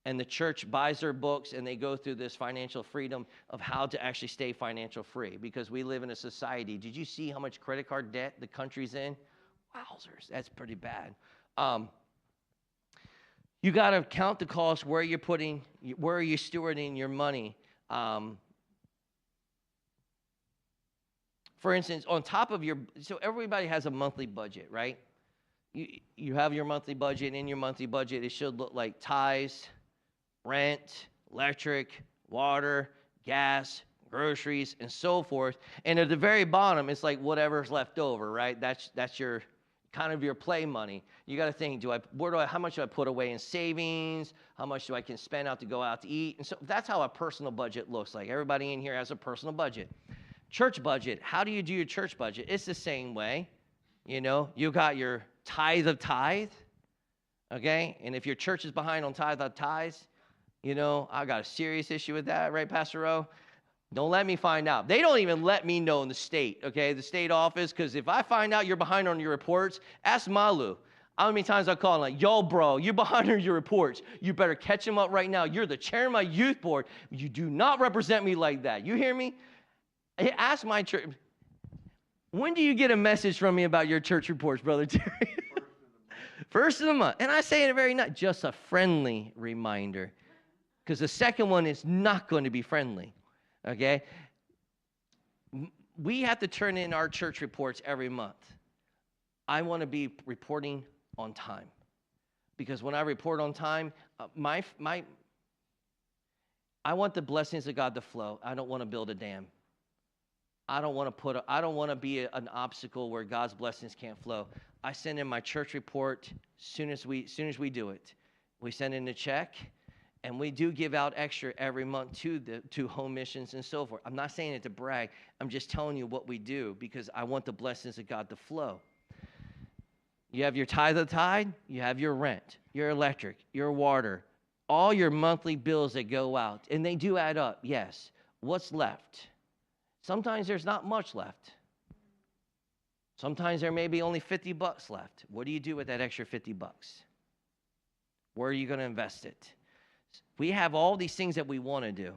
And the church buys their books, and they go through this financial freedom of how to actually stay financial free, because we live in a society. Did you see how much credit card debt the country's in? Wowzers, that's pretty bad. You got to count the cost, where are you stewarding your money? For instance, on top of so everybody has a monthly budget, right? You have your monthly budget. In your monthly budget, it should look like tithes, rent, electric, water, gas, groceries, and so forth. And at the very bottom, it's like whatever's left over, right? That's your kind of your play money. You got to think, how much do I put away in savings? How much do I can spend out to go out to eat? And so that's how a personal budget looks like. Everybody in here has a personal budget. Church budget, how do you do your church budget? It's the same way. You got your tithe of tithe, okay? And if your church is behind on tithe of tithes, I got a serious issue with that, right, Pastor O? Don't let me find out. They don't even let me know in the state, okay, the state office, because if I find out you're behind on your reports, ask Malu. How many times I call him like, yo, bro, you're behind on your reports. You better catch him up right now. You're the chair of my youth board. You do not represent me like that. You hear me? Ask my church. When do you get a message from me about your church reports, Brother Terry? First of the month. And I say it very nice, just a friendly reminder. Because the second one is not going to be friendly, okay? We have to turn in our church reports every month. I want to be reporting on time. Because when I report on time, I want the blessings of God to flow. I don't want to build a dam. I don't want to be an obstacle where God's blessings can't flow. I send in my church report soon as we do it. We send in a check, and we do give out extra every month to home missions and so forth. I'm not saying it to brag. I'm just telling you what we do, because I want the blessings of God to flow. You have your tithe of tithe. You have your rent, your electric, your water, all your monthly bills that go out, and they do add up. Yes. What's left? Sometimes there's not much left. Sometimes there may be only $50 left. What do you do with that extra $50? Where are you going to invest it? We have all these things that we want to do.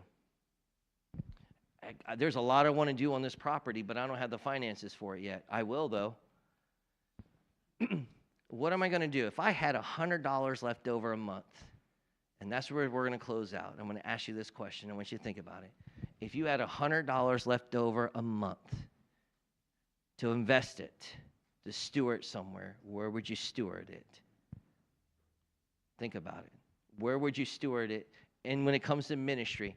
There's a lot I want to do on this property, but I don't have the finances for it yet. I will, though. What am I going to do? If I had $100 left over a month, and that's where we're going to close out, I'm going to ask you this question. I want you to think about it. If you had $100 left over a month to invest it, to steward somewhere, where would you steward it? Think about it. Where would you steward it? And when it comes to ministry,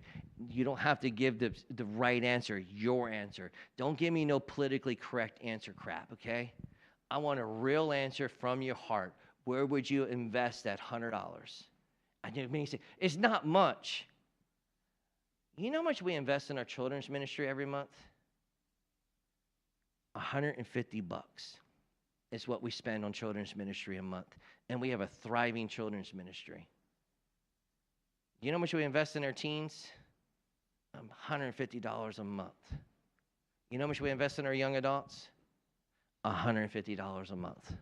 you don't have to give the right answer, your answer. Don't give me no politically correct answer crap, okay? I want a real answer from your heart. Where would you invest that $100? I didn't mean to say, it's not much. You know how much we invest in our children's ministry every month? $150 is what we spend on children's ministry a month. And we have a thriving children's ministry. You know how much we invest in our teens? $150 a month. You know how much we invest in our young adults? $150 a month.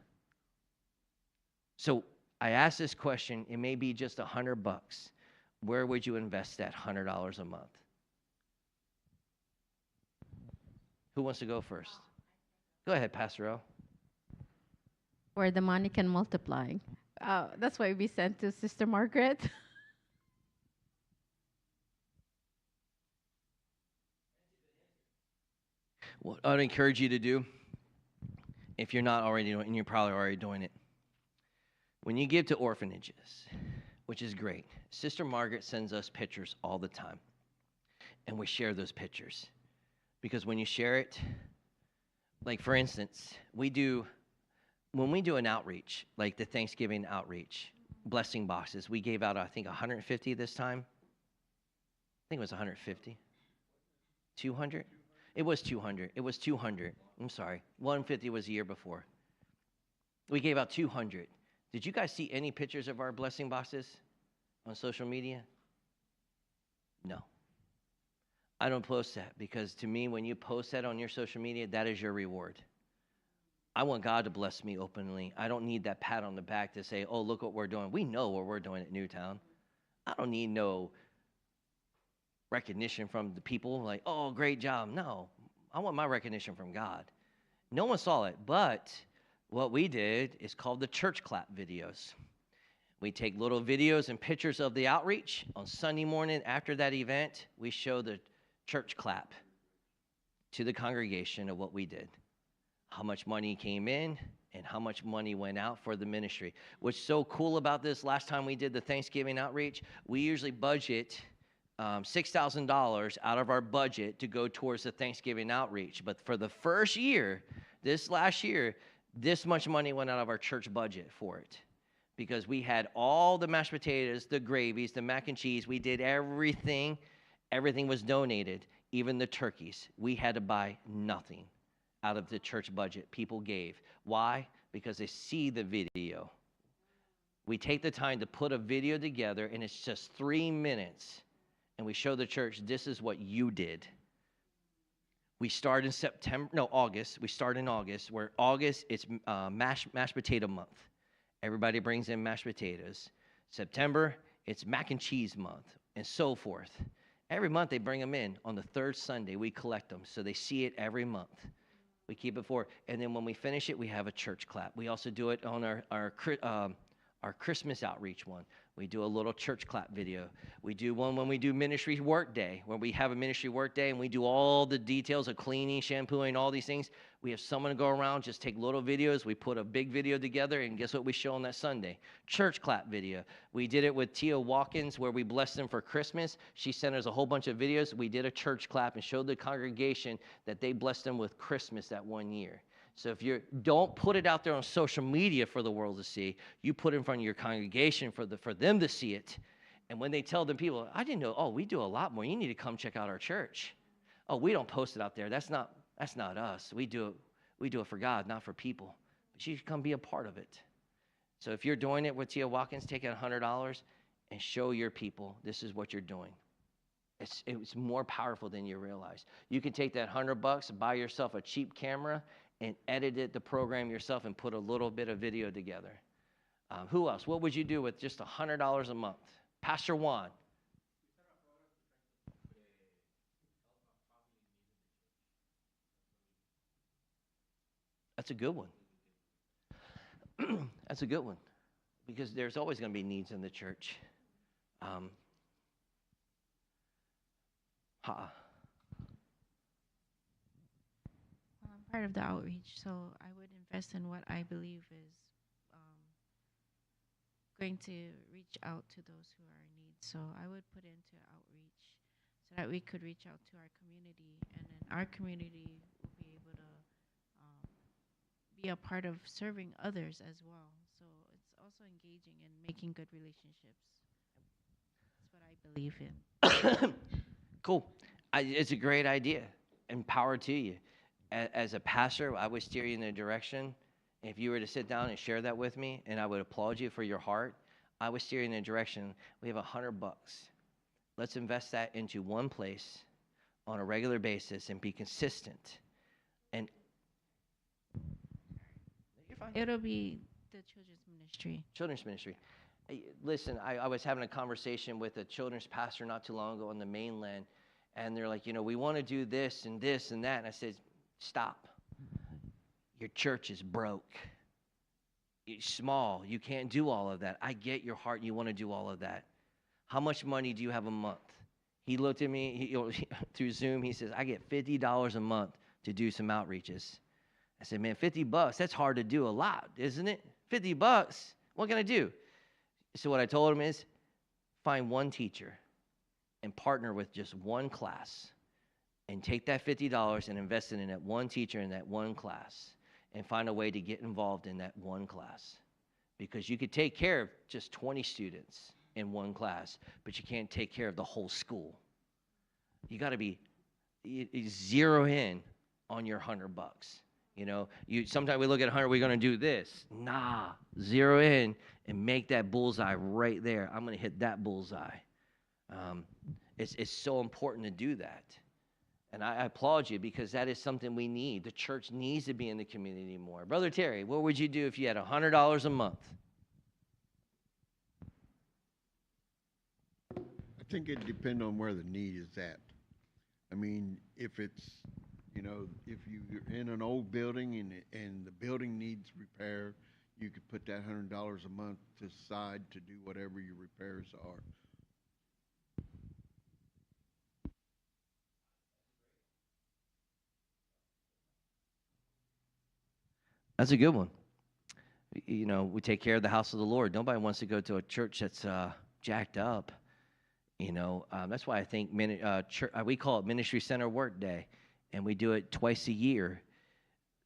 So I ask this question, it may be just $100. Where would you invest that $100 a month? Who wants to go first? Go ahead, Pastor O. Where the money can multiply. That's why we sent to Sister Margaret. What I'd encourage you to do, if you're not already doing it, and you're probably already doing it, when you give to orphanages, which is great, Sister Margaret sends us pictures all the time, and we share those pictures. Because when you share it, like for instance, when we do an outreach, like the Thanksgiving outreach, blessing boxes, we gave out, I think, 150 this time. I think it was 150. 200? It was 200. It was 200. I'm sorry. 150 was the year before. We gave out 200. Did you guys see any pictures of our blessing boxes on social media? No. I don't post that, because to me, when you post that on your social media, that is your reward. I want God to bless me openly. I don't need that pat on the back to say, oh, look what we're doing. We know what we're doing at Newtown. I don't need no recognition from the people like, oh, great job. No, I want my recognition from God. No one saw it, but what we did is called the church clap videos. We take little videos and pictures of the outreach. On Sunday morning after that event, we show the church clap to the congregation of what we did, how much money came in, and how much money went out for the ministry. What's so cool about this, last time we did the Thanksgiving outreach, we usually budget $6,000 out of our budget to go towards the Thanksgiving outreach. But for the first year, this last year, this much money went out of our church budget for it, because we had all the mashed potatoes, the gravies, the mac and cheese. We did everything. Everything was donated, even the turkeys. We had to buy nothing out of the church budget. People gave. Why? Because they see the video. We take the time to put a video together, and it's just 3 minutes, and we show the church, this is what you did. We start in August. We start in August, where August, it's mashed potato month. Everybody brings in mashed potatoes. September, it's mac and cheese month, and so forth. Every month they bring them in. On the third Sunday, we collect them, so they see it every month. We keep it for, and then when we finish it, we have a church clap. We also do it on our Christmas outreach one. We do a little church clap video. We do one when we do ministry work day, when we have a ministry work day and we do all the details of cleaning, shampooing, all these things. We have someone go around, just take little videos. We put a big video together, and guess what we show on that Sunday? Church clap video. We did it with Tia Watkins, where we blessed them for Christmas. She sent us a whole bunch of videos. We did a church clap and showed the congregation that they blessed them with Christmas that one year. So if you don't put it out there on social media for the world to see, you put it in front of your congregation for them to see it. And when they tell them people, I didn't know, oh, we do a lot more. You need to come check out our church. Oh, we don't post it out there. That's not us. We do it for God, not for people. But you should come be a part of it. So if you're doing it with Tia Watkins, take out $100 and show your people this is what you're doing. It's more powerful than you realize. You can take that $100, buy yourself a cheap camera, and edit the program yourself and put a little bit of video together. Who else? What would you do with just $100 a month? Pastor Juan. That's a good one. That's a good one, because there's always going to be needs in the church. I'm part of the outreach, so I would invest in what I believe is going to reach out to those who are in need. So I would put into outreach so that we could reach out to our community, and then our community will be able to be a part of serving others as well. So it's also engaging and making good relationships. That's what I believe in. Cool. It's a great idea, and power to you. As a pastor, I would steer you in a direction. If you were to sit down and share that with me, and I would applaud you for your heart, I would steer you in a direction. We have $100. Let's invest that into one place on a regular basis and be consistent. And you're fine. It'll be the children's ministry. Children's ministry. Hey, listen, I was having a conversation with a children's pastor not too long ago on the mainland, and they're like, we want to do this and this and that. And I said, stop. Your church is broke. It's small. You can't do all of that. I get your heart. You want to do all of that. How much money do you have a month? He looked at me through Zoom. He says, I get $50 a month to do some outreaches. I said, man, $50, that's hard to do a lot, isn't it? $50, what can I do? So what I told him is, find one teacher and partner with just one class and take that $50 and invest it in that one teacher in that one class and find a way to get involved in that one class. Because you could take care of just 20 students in one class, but you can't take care of the whole school. You got to be zero in on your $100. Sometimes we look at 100, we're going to do this. Nah, zero in and make that bullseye right there. I'm going to hit that bullseye. It's so important to do that. And I applaud you, because that is something we need. The church needs to be in the community more. Brother Terry, what would you do if you had $100 a month? think it depends on where the need is at. I mean, if it's, if you're in an old building and the building needs repair, you could put that $100 a month to side to do whatever your repairs are. That's a good one. We take care of the house of the Lord. Nobody wants to go to a church that's jacked up. That's why I think we call it Ministry Center Work Day, and we do it twice a year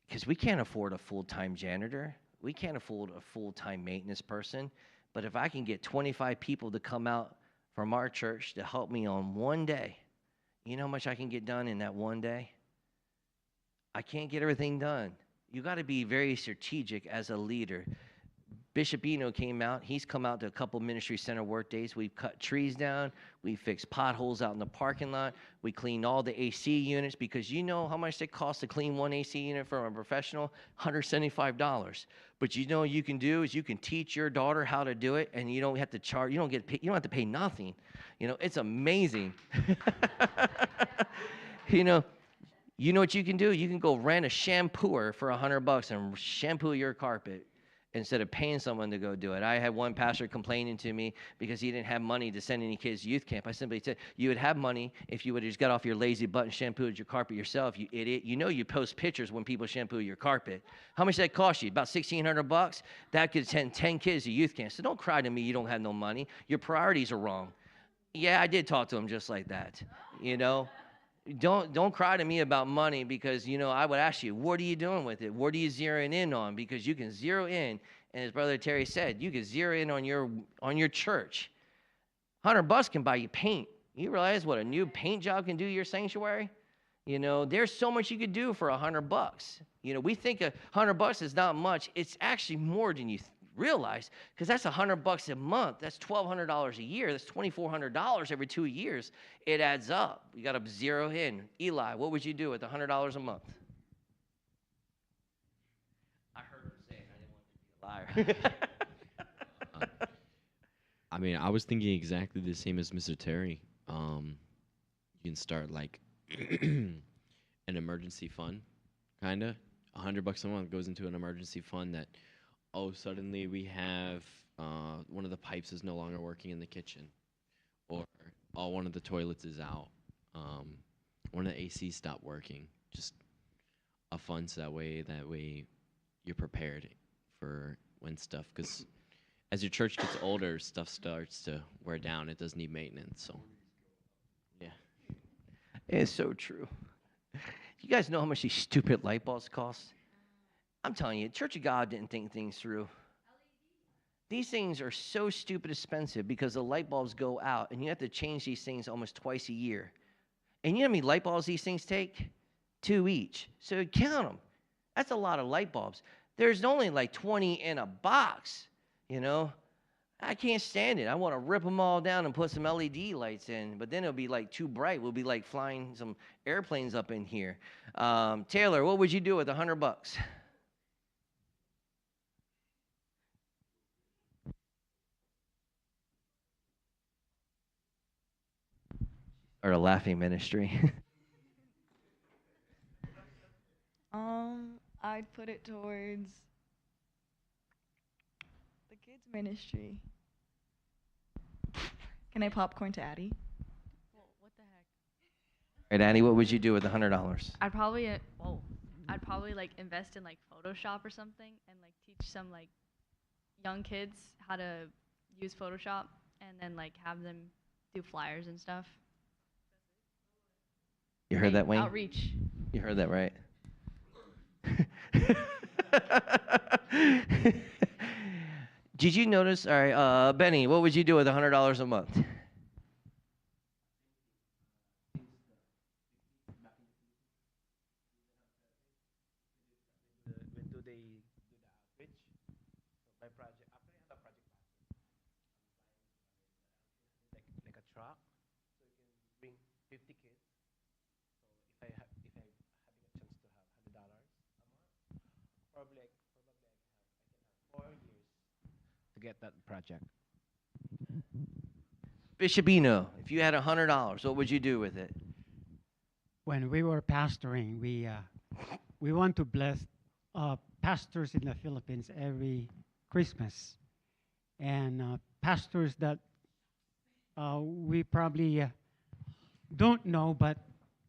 because we can't afford a full-time janitor. We can't afford a full-time maintenance person. But if I can get 25 people to come out from our church to help me on one day, you know how much I can get done in that one day? I can't get everything done. You got to be very strategic as a leader. Bishop Eno came out. He's come out to a couple ministry center work days. We've cut trees down. We fixed potholes out in the parking lot. We cleaned all the AC units because you know how much it costs to clean one AC unit from a professional? $175. But you can do is you can teach your daughter how to do it, and you don't have to charge. You don't get paid, you don't have to pay nothing. It's amazing. you know, you know what you can do? You can go rent a shampooer for $100 and shampoo your carpet instead of paying someone to go do it. I had one pastor complaining to me because he didn't have money to send any kids to youth camp. I simply said, you would have money if you would have just got off your lazy butt and shampooed your carpet yourself, you idiot. You post pictures when people shampoo your carpet. How much did that cost you? About $1,600? That could send 10 kids to youth camp. So don't cry to me you don't have no money. Your priorities are wrong. Yeah, I did talk to him just like that, Don't cry to me about money because I would ask you, what are you doing with it? What are you zeroing in on? Because you can zero in, and as Brother Terry said, you can zero in on your church. $100 can buy you paint. You realize what a new paint job can do to your sanctuary? There's so much you could do for $100. We think $100 is not much. It's actually more than you realize, because that's $100 a month. That's $1,200 a year. That's $2,400 every 2 years. It adds up. You got to zero in. Eli, what would you do with $100 a month? I heard her saying I didn't want to be a liar. I mean, I was thinking exactly the same as Mr. Terry. You can start like an emergency fund, kind of. $100 a month goes into an emergency fund that, suddenly we have one of the pipes is no longer working in the kitchen, or one of the toilets is out, one of the AC stopped working. Just a fund so that way you're prepared for when stuff, because as your church gets older, stuff starts to wear down. It does need maintenance. So, yeah. It's so true. You guys know how much these stupid light bulbs cost? I'm telling you, Church of God didn't think things through. These things are so stupid expensive because the light bulbs go out, and you have to change these things almost twice a year. And you know how many light bulbs these things take? 2 each. So count them. That's a lot of light bulbs. There's only like 20 in a box, I can't stand it. I want to rip them all down and put some LED lights in, but then it'll be like too bright. We'll be like flying some airplanes up in here. Taylor, what would you do with $100? Or a laughing ministry. I'd put it towards the kids ministry. Can I popcorn to Addie? Well, what the heck? All right, Annie, what would you do with $100? I'd probably like invest in like Photoshop or something and like teach some like young kids how to use Photoshop and then like have them do flyers and stuff. You heard that, Wayne? Outreach. You heard that, right? Did you notice? All right, Benny, what would you do with $100 a month? When do they do the outreach? So my project, actually I have a project like a truck, so you can bring 50 kids. So if I having a chance to have $100 a month, probably I can have 4 years to get that project. Bishop Eno, if you had $100, what would you do with it? When we were pastoring, we want to bless pastors in the Philippines every Christmas, and pastors that we probably don't know, but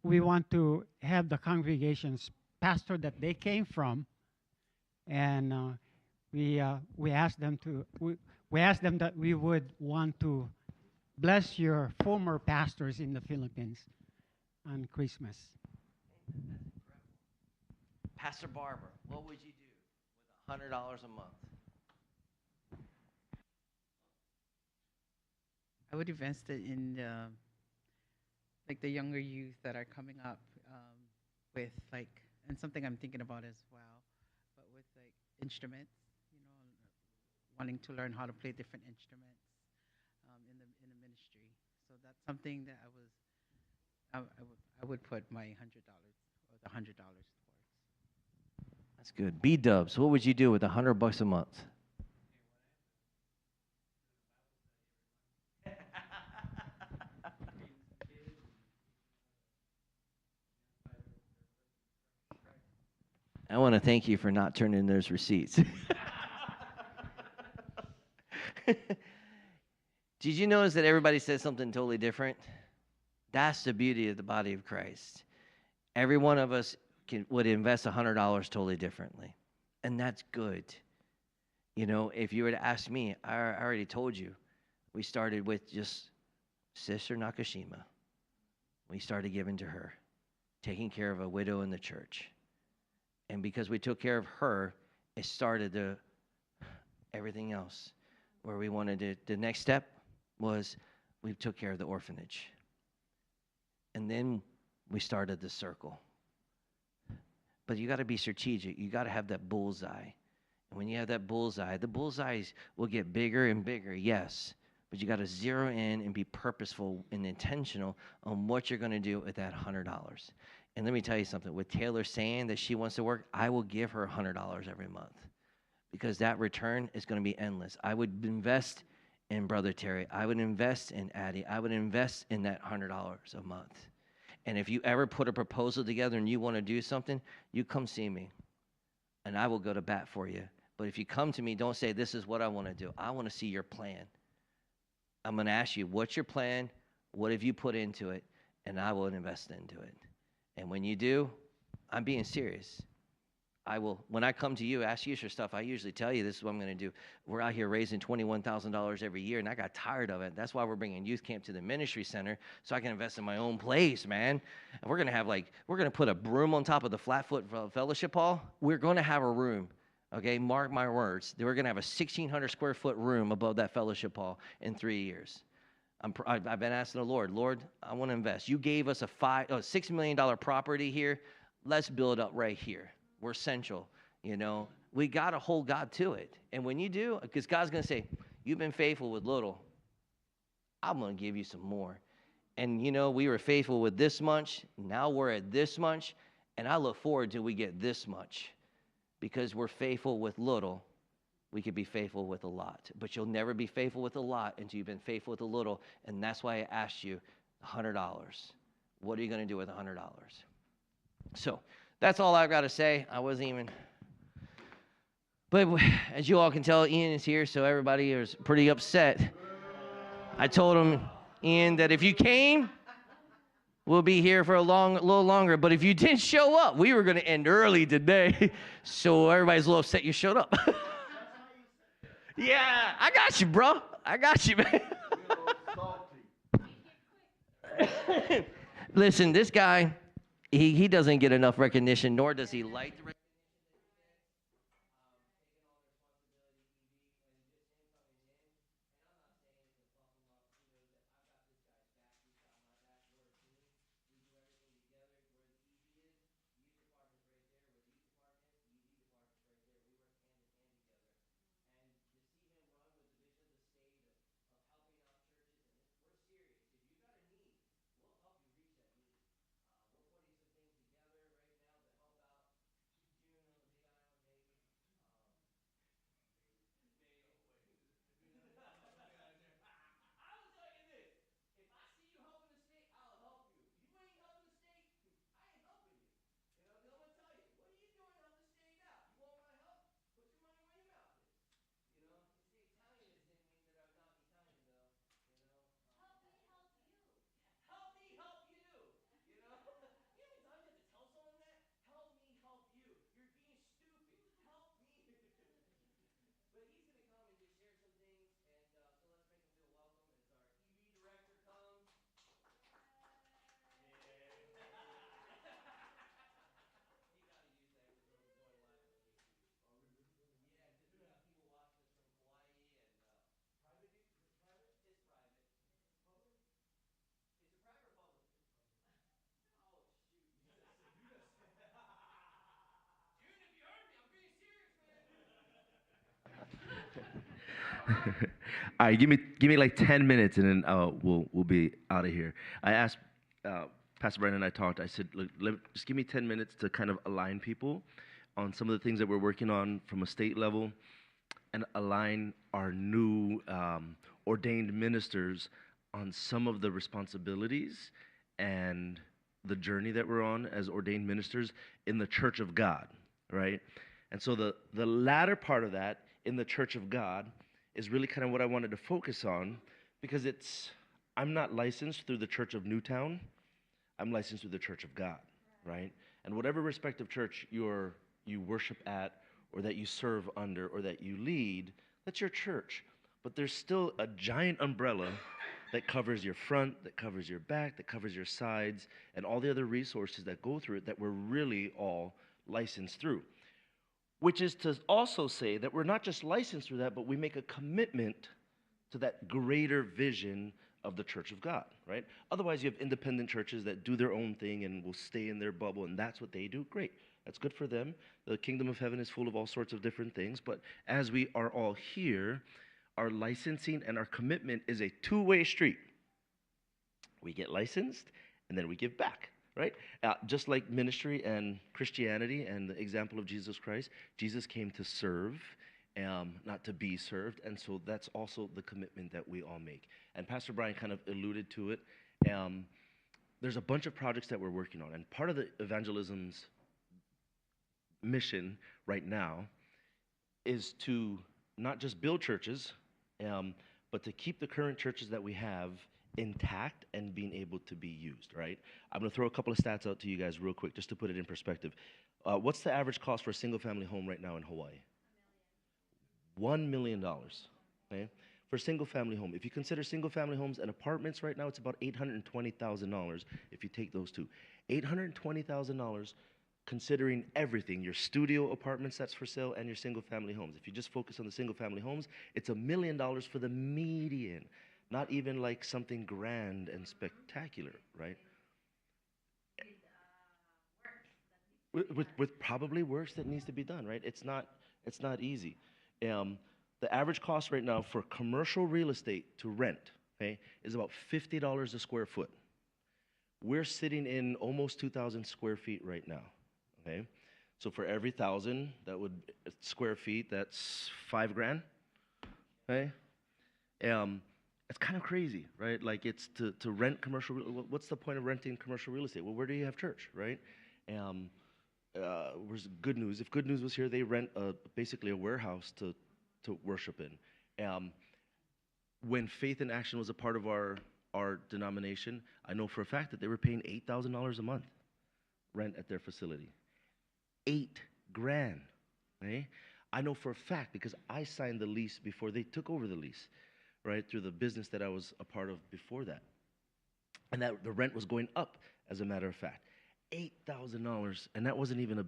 we want to have the congregation's pastor that they came from, and we asked them to we asked them that we would want to bless your former pastors in the Philippines on Christmas. Pastor Barber, what would you do with $100 a month? I would invest it in like the younger youth that are coming up with like, and something I'm thinking about as well, but with like instruments, you know, wanting to learn how to play different instruments in the ministry. So that's something that I would put my $100 or the $100 towards. That's good. B Dubs, what would you do with $100 a month? I want to thank you for not turning in those receipts. Did you notice that everybody said something totally different? That's the beauty of the body of Christ. Every one of us would invest $100 totally differently. And that's good. You know, if you were to ask me, I already told you, we started with just Sister Nakashima. We started giving to her, taking care of a widow in the church. And because we took care of her, it started everything else. Where we wanted to, the next step was we took care of the orphanage. And then we started the circle. But you got to be strategic. You got to have that bullseye. And when you have that bullseye, the bullseyes will get bigger and bigger, yes. But you got to zero in and be purposeful and intentional on what you're going to do with that $100. And let me tell you something. With Taylor saying that she wants to work, I will give her $100 every month because that return is going to be endless. I would invest in Brother Terry. I would invest in Addie. I would invest in that $100 a month. And if you ever put a proposal together and you want to do something, you come see me, and I will go to bat for you. But if you come to me, don't say, this is what I want to do. I want to see your plan. I'm going to ask you, what's your plan? What have you put into it? And I will invest into it. And when you do, I'm being serious. I will, when I come to you, ask you for stuff, I usually tell you this is what I'm going to do. We're out here raising $21,000 every year, and I got tired of it. That's why we're bringing youth camp to the ministry center so I can invest in my own place, man. And we're going to have we're going to put a broom on top of the Flatfoot Fellowship Hall. We're going to have a room, okay? Mark my words. We're going to have a 1,600 square foot room above that fellowship hall in 3 years. I've been asking the Lord, I want to invest. You gave us a $6 million property here. Let's build up right here. We're central, you know. We got to hold God to it. And when you do, because God's going to say, you've been faithful with little. I'm going to give you some more. And, you know, we were faithful with this much. Now we're at this much. And I look forward till we get this much. Because we're faithful with little, we could be faithful with a lot. But you'll never be faithful with a lot until you've been faithful with a little. And that's why I asked you $100. What are you going to do with $100? So that's all I've got to say. I wasn't even. But as you all can tell, Ian is here, so everybody is pretty upset. I told him, Ian, that if you came, we'll be here for a little longer. But if you didn't show up, we were going to end early today. So everybody's a little upset you showed up. Yeah, I got you, bro. I got you, man. Listen, this guy, he doesn't get enough recognition, nor does he like the recognition. All right, give me like 10 minutes, and then we'll be out of here. I asked Pastor Brandon and I talked. I said, look, just give me 10 minutes to kind of align people on some of the things that we're working on from a state level, and align our new ordained ministers on some of the responsibilities and the journey that we're on as ordained ministers in the church of God, right? And so the latter part of that in the church of God is really kind of what I wanted to focus on, because I'm not licensed through the church of Newtown. I'm licensed through the church of God, right? And whatever respective church you worship at, or that you serve under, or that you lead, that's your church. But there's still a giant umbrella that covers your front, that covers your back, that covers your sides, and all the other resources that go through it that we're really all licensed through. Which is to also say that we're not just licensed through that, but we make a commitment to that greater vision of the church of God, right? Otherwise, you have independent churches that do their own thing and will stay in their bubble, and that's what they do. Great. That's good for them. The kingdom of heaven is full of all sorts of different things, but as we are all here, our licensing and our commitment is a two-way street. We get licensed, and then we give back, right? Just like ministry and Christianity and the example of Jesus Christ, Jesus came to serve, not to be served, and so that's also the commitment that we all make. And Pastor Brian kind of alluded to it. There's a bunch of projects that we're working on, and part of the evangelism's mission right now is to not just build churches, but to keep the current churches that we have intact and being able to be used, right? I'm going to throw a couple of stats out to you guys real quick just to put it in perspective. What's the average cost for a single-family home right now in Hawaii? $1 million, okay? For a single-family home. If you consider single-family homes and apartments right now, it's about $820,000 if you take those two. $820,000 considering everything, your studio apartments that's for sale and your single-family homes. If you just focus on the single-family homes, it's $1 million for the median. Not even like something grand and spectacular, right? With probably works that needs to be done, right? It's not easy. The average cost right now for commercial real estate to rent, okay, is about $50 a square foot. We're sitting in almost 2,000 square feet right now, okay? So for every 1,000 square feet, that's $5,000, okay? It's kind of crazy, right? Like it's to rent commercial. What's the point of renting commercial real estate? Well, where do you have church, right? Where's Good News? If Good News was here, they rent basically a warehouse to worship in. When Faith in Action was a part of our denomination, I know for a fact that they were paying $8,000 a month rent at their facility. $8,000, right? I know for a fact because I signed the lease before they took over the lease, right, through the business that I was a part of before that. And that the rent was going up, as a matter of fact. $8,000, and that wasn't even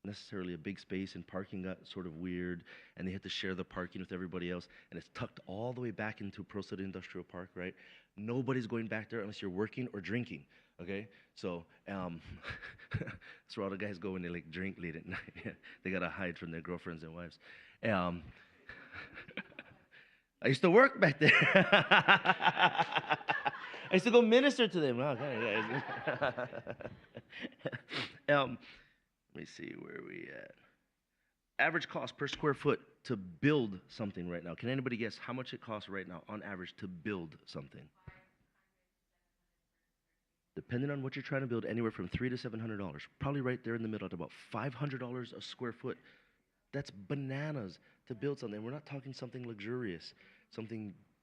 necessarily a big space, and parking got sort of weird, and they had to share the parking with everybody else, and it's tucked all the way back into Pro City Industrial Park, right? Nobody's going back there unless you're working or drinking, okay? So, that's where all the guys go when they like drink late at night. They gotta hide from their girlfriends and wives. I used to work back there. I used to go minister to them. Okay, let me see where we at. Average cost per square foot to build something right now. Can anybody guess how much it costs right now on average to build something? Depending on what you're trying to build, anywhere from $300 to $700. Probably right there in the middle at about $500 a square foot. That's bananas to build something. We're not talking something luxurious,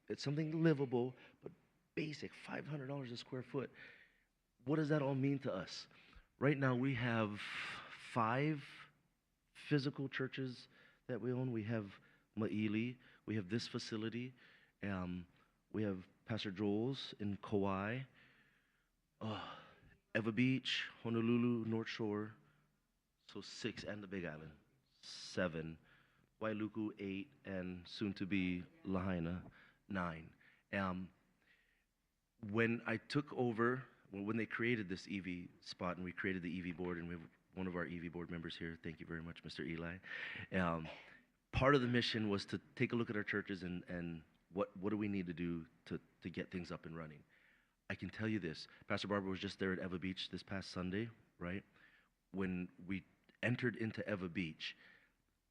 it's something livable, but basic, $500 a square foot. What does that all mean to us? Right now we have 5 physical churches that we own. We have Ma'ili, we have this facility, we have Pastor Joel's in Kauai, Eva Beach, Honolulu, North Shore, so 6, and the Big Island, 7, Wailuku 8, and soon to be Lahaina 9. When I took over, when they created this EV spot and we created the EV board, and we have one of our EV board members here, thank you very much, Mr. Eli. part of the mission was to take a look at our churches and what do we need to do to get things up and running. I can tell you this. Pastor Barbara was just there at Eva Beach this past Sunday, right? When we entered into Eva Beach,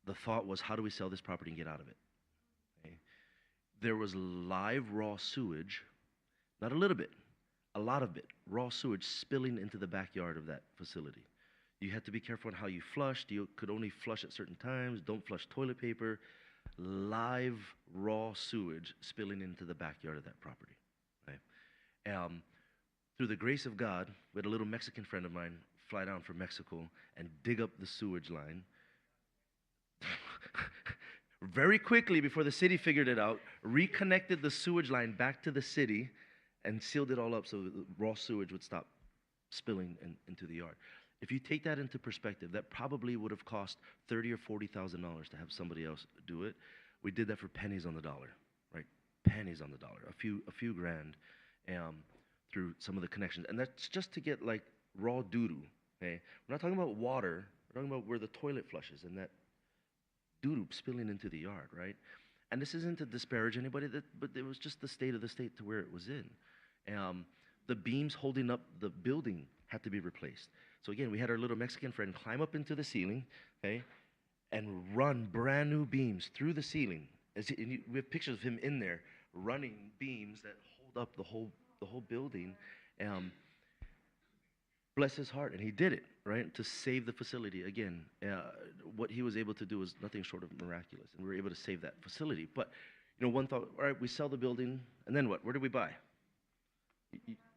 the thought was, how do we sell this property and get out of it? Okay? There was live raw sewage, not a little bit, a lot of it, raw sewage spilling into the backyard of that facility. You had to be careful on how you flushed. You could only flush at certain times. Don't flush toilet paper. Live raw sewage spilling into the backyard of that property. Right? Through the grace of God, we had a little Mexican friend of mine fly down from Mexico and dig up the sewage line. Very quickly, before the city figured it out, reconnected the sewage line back to the city and sealed it all up so the raw sewage would stop spilling into the yard. If you take that into perspective, that probably would have cost $30,000 or $40,000 to have somebody else do it. We did that for pennies on the dollar, right? Pennies on the dollar, a few grand, through some of the connections, and that's just to get like raw doo-doo. Okay, we're not talking about water. We're talking about where the toilet flushes and that doo-doo spilling into the yard, right? And this isn't to disparage anybody, but it was just the state of the state to where it was in. The beams holding up the building had to be replaced. So again, we had our little Mexican friend climb up into the ceiling, okay, and run brand new beams through the ceiling. We have pictures of him in there running beams that hold up the whole building. Bless his heart, and he did it, right, to save the facility. Again, what he was able to do was nothing short of miraculous, and we were able to save that facility. But, one thought, all right, we sell the building, and then what? Where do we buy?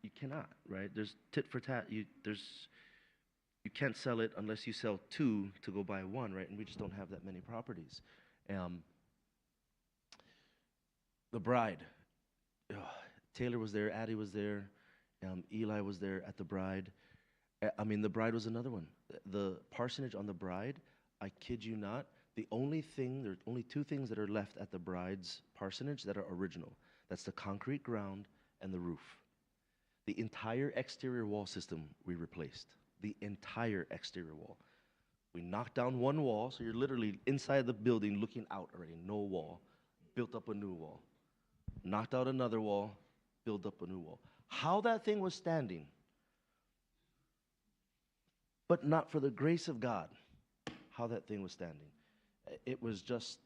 You cannot, right? There's tit for tat. You can't sell it unless you sell two to go buy one, right? And we just don't have that many properties. The bride, Taylor was there, Addie was there, Eli was there at the bride. The bride was another one. The parsonage on the bride, I kid you not, there are only two things that are left at the bride's parsonage that are original. That's the concrete ground and the roof. The entire exterior wall system we replaced. The entire exterior wall. We knocked down one wall, so you're literally inside the building looking out already, no wall. Built up a new wall. Knocked out another wall, built up a new wall. How that thing was standing, but not for the grace of God, how that thing was standing. It was just,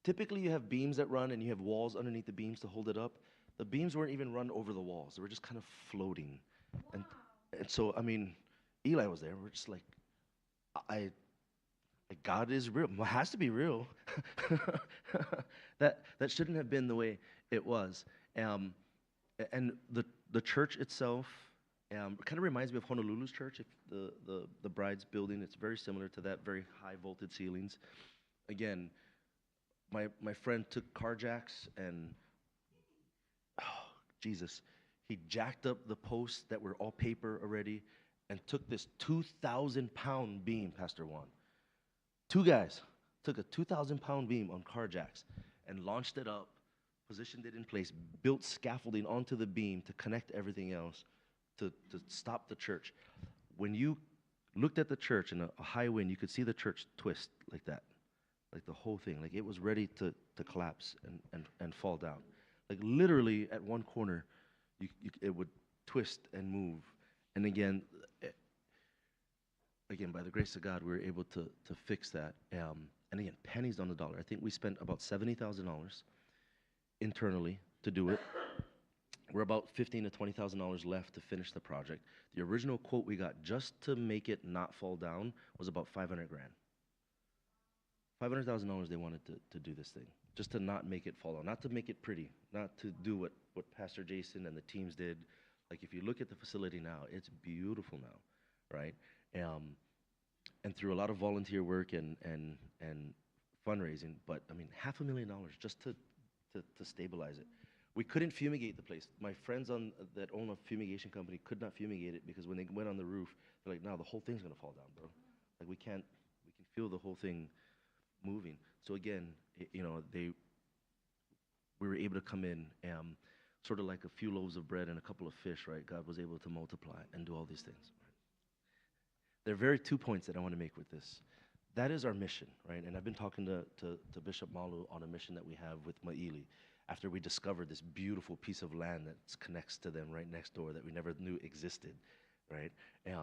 typically you have beams that run and you have walls underneath the beams to hold it up. The beams weren't even run over the walls. They were just kind of floating. Wow. And so, Eli was there. We're just like, God is real. It has to be real. That shouldn't have been the way it was. And the church itself kind of reminds me of Honolulu's church. If the bride's building, it's very similar to that, very high vaulted ceilings. Again, my friend took car jacks and, Jesus, he jacked up the posts that were all paper already and took this 2,000-pound beam, Pastor Juan. Two guys took a 2,000-pound beam on car jacks and launched it up, positioned it in place, built scaffolding onto the beam to connect everything else to stop the church. When you looked at the church in a high wind, you could see the church twist like that, like the whole thing, like it was ready to collapse and fall down. Like literally at one corner, it would twist and move. And again, by the grace of God, we were able to fix that. And again, pennies on the dollar. I think we spent about $70,000 internally to do it. We're about $15,000 to $20,000 left to finish the project. The original quote we got just to make it not fall down was about $500,000. $500,000 they wanted to do this thing, just to not make it fall down, not to make it pretty, not to do what Pastor Jason and the teams did. Like if you look at the facility now, it's beautiful now, right? And through a lot of volunteer work and fundraising, but $500,000 just to stabilize it. We couldn't fumigate the place. My friends that own a fumigation company could not fumigate it because when they went on the roof, they're like, no, the whole thing's gonna fall down, bro. Like we can feel the whole thing moving. So again, we were able to come in, sort of like a few loaves of bread and a couple of fish, right? God was able to multiply and do all these things. There are two points that I want to make with this. that is our mission, right? And I've been talking to Bishop Malu on a mission that we have with Maili after we discovered this beautiful piece of land that connects to them right next door that we never knew existed, right? I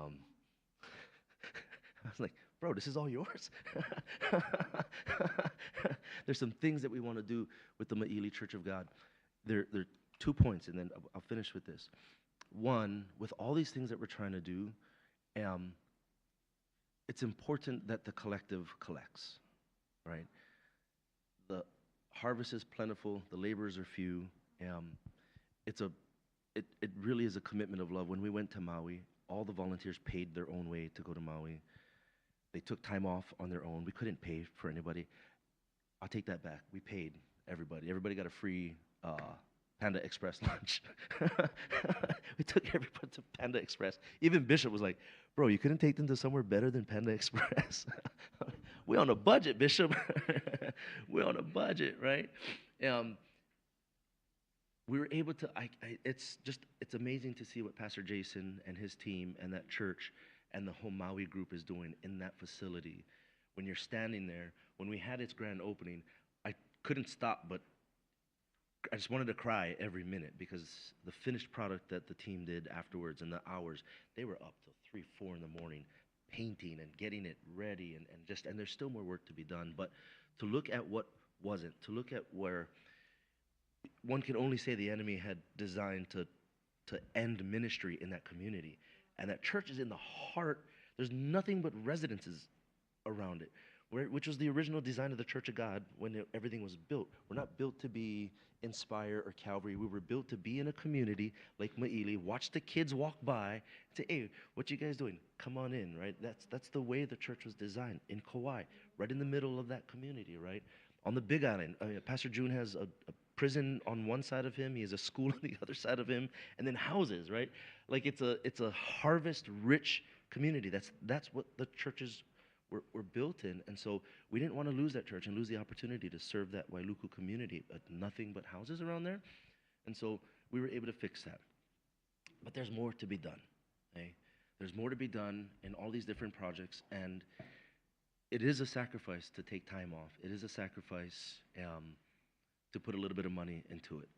was like, bro, this is all yours? There's some things that we want to do with the Maili Church of God. There are 2 points, and then I'll finish with this. One, with all these things that we're trying to do, it's important that the collective collects, right? The harvest is plentiful, the laborers are few. It really is a commitment of love. When we went to Maui, all the volunteers paid their own way to go to Maui. They took time off on their own. We couldn't pay for anybody. I'll take that back. We paid everybody. Everybody got a free Panda Express lunch. We took everybody to Panda Express. Even Bishop was like, bro, you couldn't take them to somewhere better than Panda Express? We're on a budget, Bishop. We're on a budget, right? We were able to, it's amazing to see what Pastor Jason and his team and that church and the whole Maui group is doing in that facility. When you're standing there, when we had its grand opening, I couldn't stop, but I just wanted to cry every minute because the finished product that the team did afterwards and the hours, they were up till 3, 4 in the morning painting and getting it ready and there's still more work to be done. But to look at what wasn't, to look at where one can only say the enemy had designed to end ministry in that community. And that church is in the heart. There's nothing but residences around it, which was the original design of the Church of God when everything was built. We're not built to be Inspire or Calvary. We were built to be in a community like Maili, watch the kids walk by, and say, hey, what you guys doing? Come on in, right? That's the way the church was designed, in Kauai, right in the middle of that community, right? On the Big Island, Pastor June has a prison on one side of him, he has a school on the other side of him, and then houses, right? Like it's a harvest-rich community. That's what the churches were built in, and so we didn't want to lose that church and lose the opportunity to serve that Wailuku community, but nothing but houses around there, and so we were able to fix that. But there's more to be done, okay? There's more to be done in all these different projects, and it is a sacrifice to take time off. It is a sacrifice to put a little bit of money into it,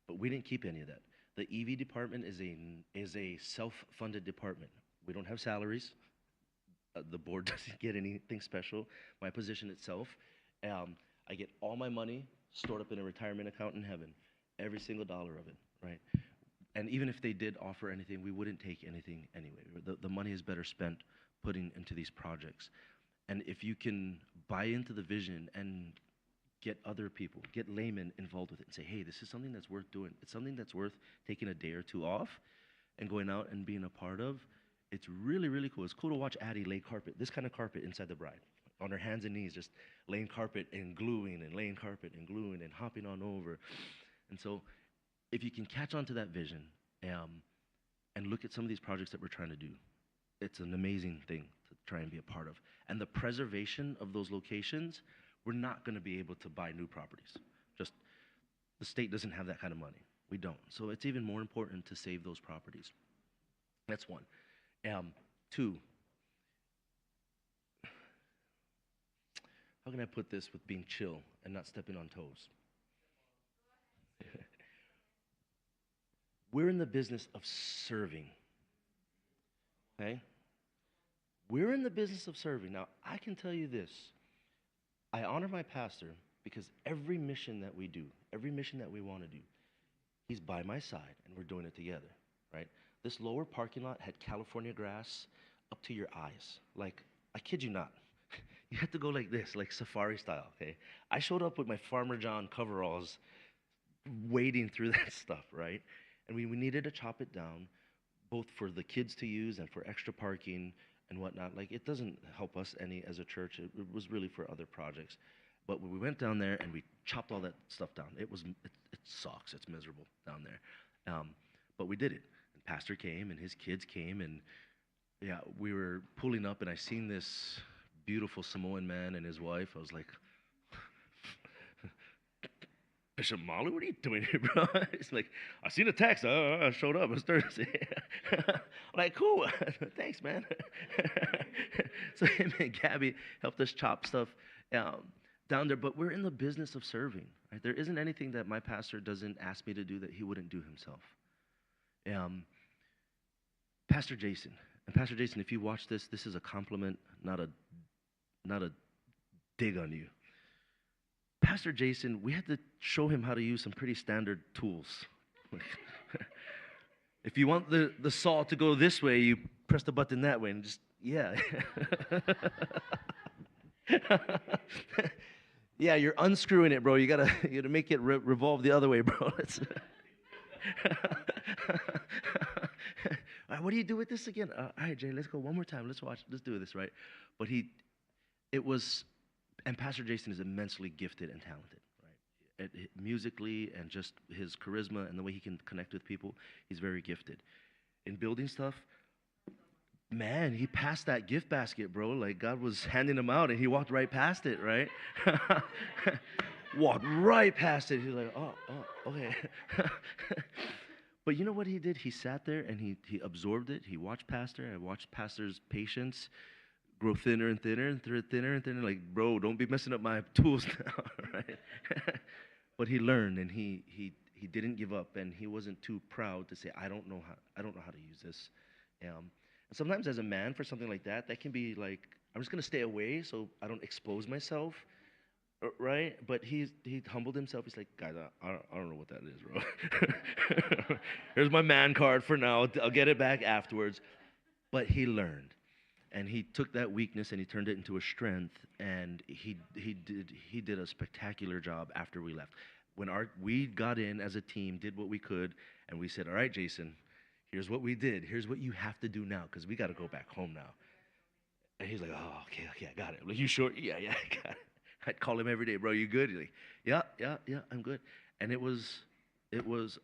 but we didn't keep any of that. The EV department is a self-funded department. We don't have salaries. The board doesn't get anything special. My position itself, I get all my money stored up in a retirement account in heaven, every single dollar of it, right? And even if they did offer anything, we wouldn't take anything anyway. The money is better spent putting into these projects. And if you can buy into the vision and get other people, get laymen involved with it and say, hey, this is something that's worth doing. It's something that's worth taking a day or two off and going out and being a part of. It's really, really cool. It's cool to watch Addie lay carpet, this kind of carpet inside the bride, on her hands and knees, just laying carpet and gluing and laying carpet and gluing and hopping on over. And so if you can catch on to that vision and look at some of these projects that we're trying to do, it's an amazing thing to try and be a part of. And the preservation of those locations, we're not going to be able to buy new properties. Just the state doesn't have that kind of money. We don't. So it's even more important to save those properties. That's one. 2, how can I put this with being chill and not stepping on toes? We're in the business of serving, okay? We're in the business of serving. Now, I can tell you this. I honor my pastor because every mission that we do, every mission that we want to do, he's by my side and we're doing it together, right? This lower parking lot had California grass up to your eyes. Like, I kid you not. You have to go like this, like safari style, okay? I showed up with my Farmer John coveralls wading through that stuff, right? And we needed to chop it down, both for the kids to use and for extra parking and whatnot. Like, it doesn't help us any as a church. It was really for other projects. But when we went down there and we chopped all that stuff down, it sucks. It's miserable down there. But we did it. Pastor came and his kids came, and yeah, we were pulling up and I seen this beautiful Samoan man and his wife. I was like, Bishop Malu, what are you doing here, bro? It's like, I seen a text. I showed up. It's Thursday. I'm like, cool. Thanks, man. so him and Gabby helped us chop stuff um, down there. But we're in the business of serving. Right? There isn't anything that my pastor doesn't ask me to do that he wouldn't do himself. Um, Pastor Jason, and Pastor Jason, if you watch this, this is a compliment, not a dig on you. Pastor Jason, we had to show him how to use some pretty standard tools. If you want the saw to go this way, you press the button that way, and just, yeah. Yeah, you're unscrewing it, bro. You gotta make it revolve the other way, bro. All right, what do you do with this again? All right, Jay, let's go one more time. Let's do this, right? But and Pastor Jason is immensely gifted and talented, right? Musically and just his charisma and the way he can connect with people, he's very gifted. In building stuff, man, he passed that gift basket, bro. Like God was handing him out and he walked right past it, right? Walked right past it. He's like, oh, okay. But you know what he did? He sat there and he absorbed it. He watched Pastor. I watched Pastor's patience grow thinner and thinner and thinner and thinner. Like, bro, don't be messing up my tools now, right? But he learned and he didn't give up and he wasn't too proud to say, I don't know how to use this. And sometimes as a man for something like that, that can be like, I'm just gonna stay away so I don't expose myself. Right? But he humbled himself. He's like, guys, I don't know what that is, bro. Here's my man card for now. I'll get it back afterwards. But he learned. And he took that weakness and he turned it into a strength. And he did a spectacular job after we left. When we got in as a team, did what we could, and we said, all right, Jason, here's what we did. Here's what you have to do now, because we got to go back home now. And he's like, oh, okay, I got it. Like, you sure? Yeah, I got it. I'd call him every day, bro, you good? He's like, yeah, I'm good. And it was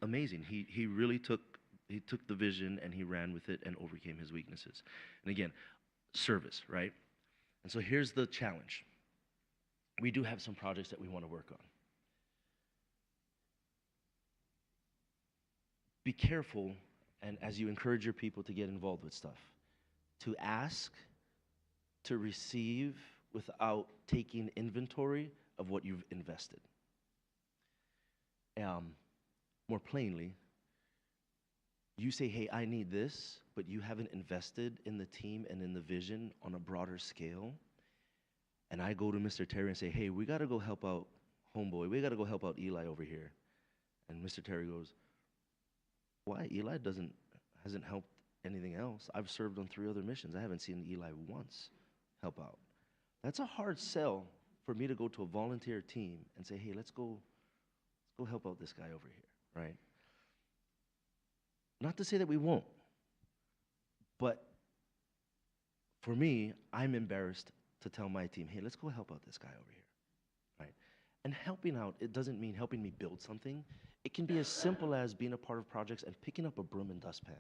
amazing. He really took the vision and he ran with it and overcame his weaknesses. And again, service, right? And so here's the challenge. We do have some projects that we want to work on. Be careful, and as you encourage your people to get involved with stuff, to ask, to receive, without taking inventory of what you've invested. More plainly, you say, hey, I need this, but you haven't invested in the team and in the vision on a broader scale. And I go to Mr. Terry and say, hey, we got to go help out homeboy. We got to go help out Eli over here. And Mr. Terry goes, why? Eli hasn't helped anything else. I've served on 3 other missions. I haven't seen Eli once help out. That's a hard sell for me to go to a volunteer team and say, hey, let's go help out this guy over here, right? Not to say that we won't, but for me, I'm embarrassed to tell my team, hey, let's go help out this guy over here, right? And helping out, it doesn't mean helping me build something. It can be as simple as being a part of projects and picking up a broom and dustpan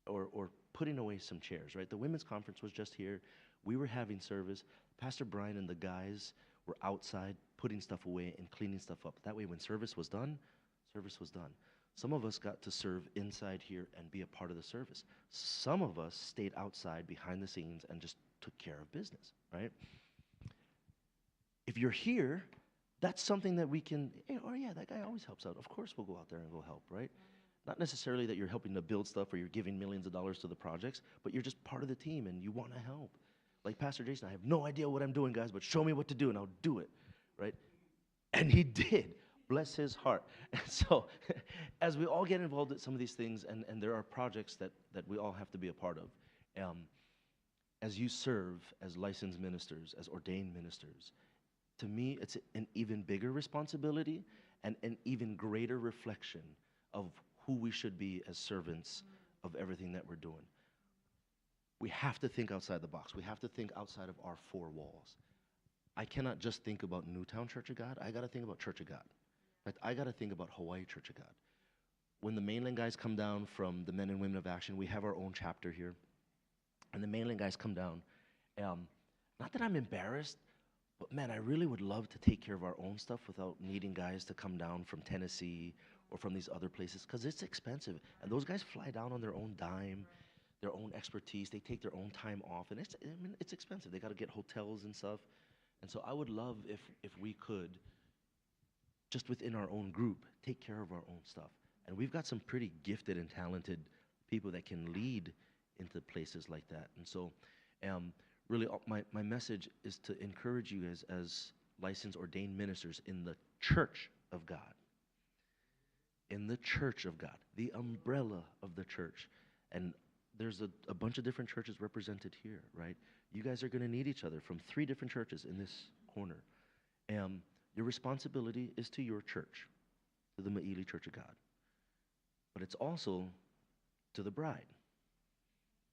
or putting away some chairs, right? The women's conference was just here. We were having service. Pastor Brian and the guys were outside putting stuff away and cleaning stuff up. That way when service was done, service was done. Some of us got to serve inside here and be a part of the service. Some of us stayed outside behind the scenes and just took care of business, right? If you're here, that's something that we can, hey, oh yeah, that guy always helps out. Of course we'll go out there and go help, right? Not necessarily that you're helping to build stuff or you're giving millions of dollars to the projects, but you're just part of the team and you want to help. Like Pastor Jason, I have no idea what I'm doing, guys, but show me what to do and I'll do it, right? And he did. Bless his heart. And so as we all get involved in some of these things, and there are projects that we all have to be a part of, as you serve as licensed ministers, as ordained ministers, to me, it's an even bigger responsibility and an even greater reflection of who we should be as servants of everything that we're doing. We have to think outside the box. We have to think outside of our 4 walls. I cannot just think about Newtown Church of God. I got to think about Church of God. In fact, I got to think about Hawaii Church of God. When the mainland guys come down from the Men and Women of Action, we have our own chapter here. And the mainland guys come down. Not that I'm embarrassed, but man, I really would love to take care of our own stuff without needing guys to come down from Tennessee or from these other places, because it's expensive. And those guys fly down on their own dime. their own expertise. They take their own time off, and I mean, it's expensive. They got to get hotels and stuff. And so I would love if we could, just within our own group, take care of our own stuff. And we've got some pretty gifted and talented people that can lead into places like that. And so, really, my message is to encourage you as licensed ordained ministers in the church of God. In the church of God, the umbrella of the church. And there's a bunch of different churches represented here, right? You guys are going to need each other from 3 different churches in this corner. Your responsibility is to your church, to the Ma'ili Church of God. But it's also to the bride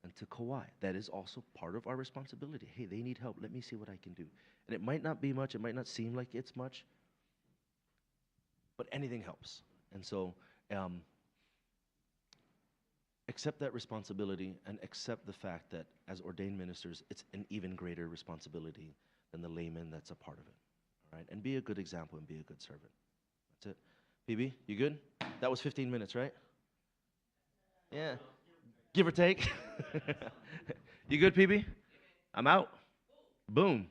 and to Kauai. That is also part of our responsibility. Hey, they need help. Let me see what I can do. And it might not be much. It might not seem like it's much. But anything helps. And so accept that responsibility and accept the fact that as ordained ministers, it's an even greater responsibility than the layman that's a part of it. All right? And be a good example and be a good servant. That's it. PB, you good? That was 15 minutes, right? Yeah. Give or take. You good, PB? I'm out. Boom.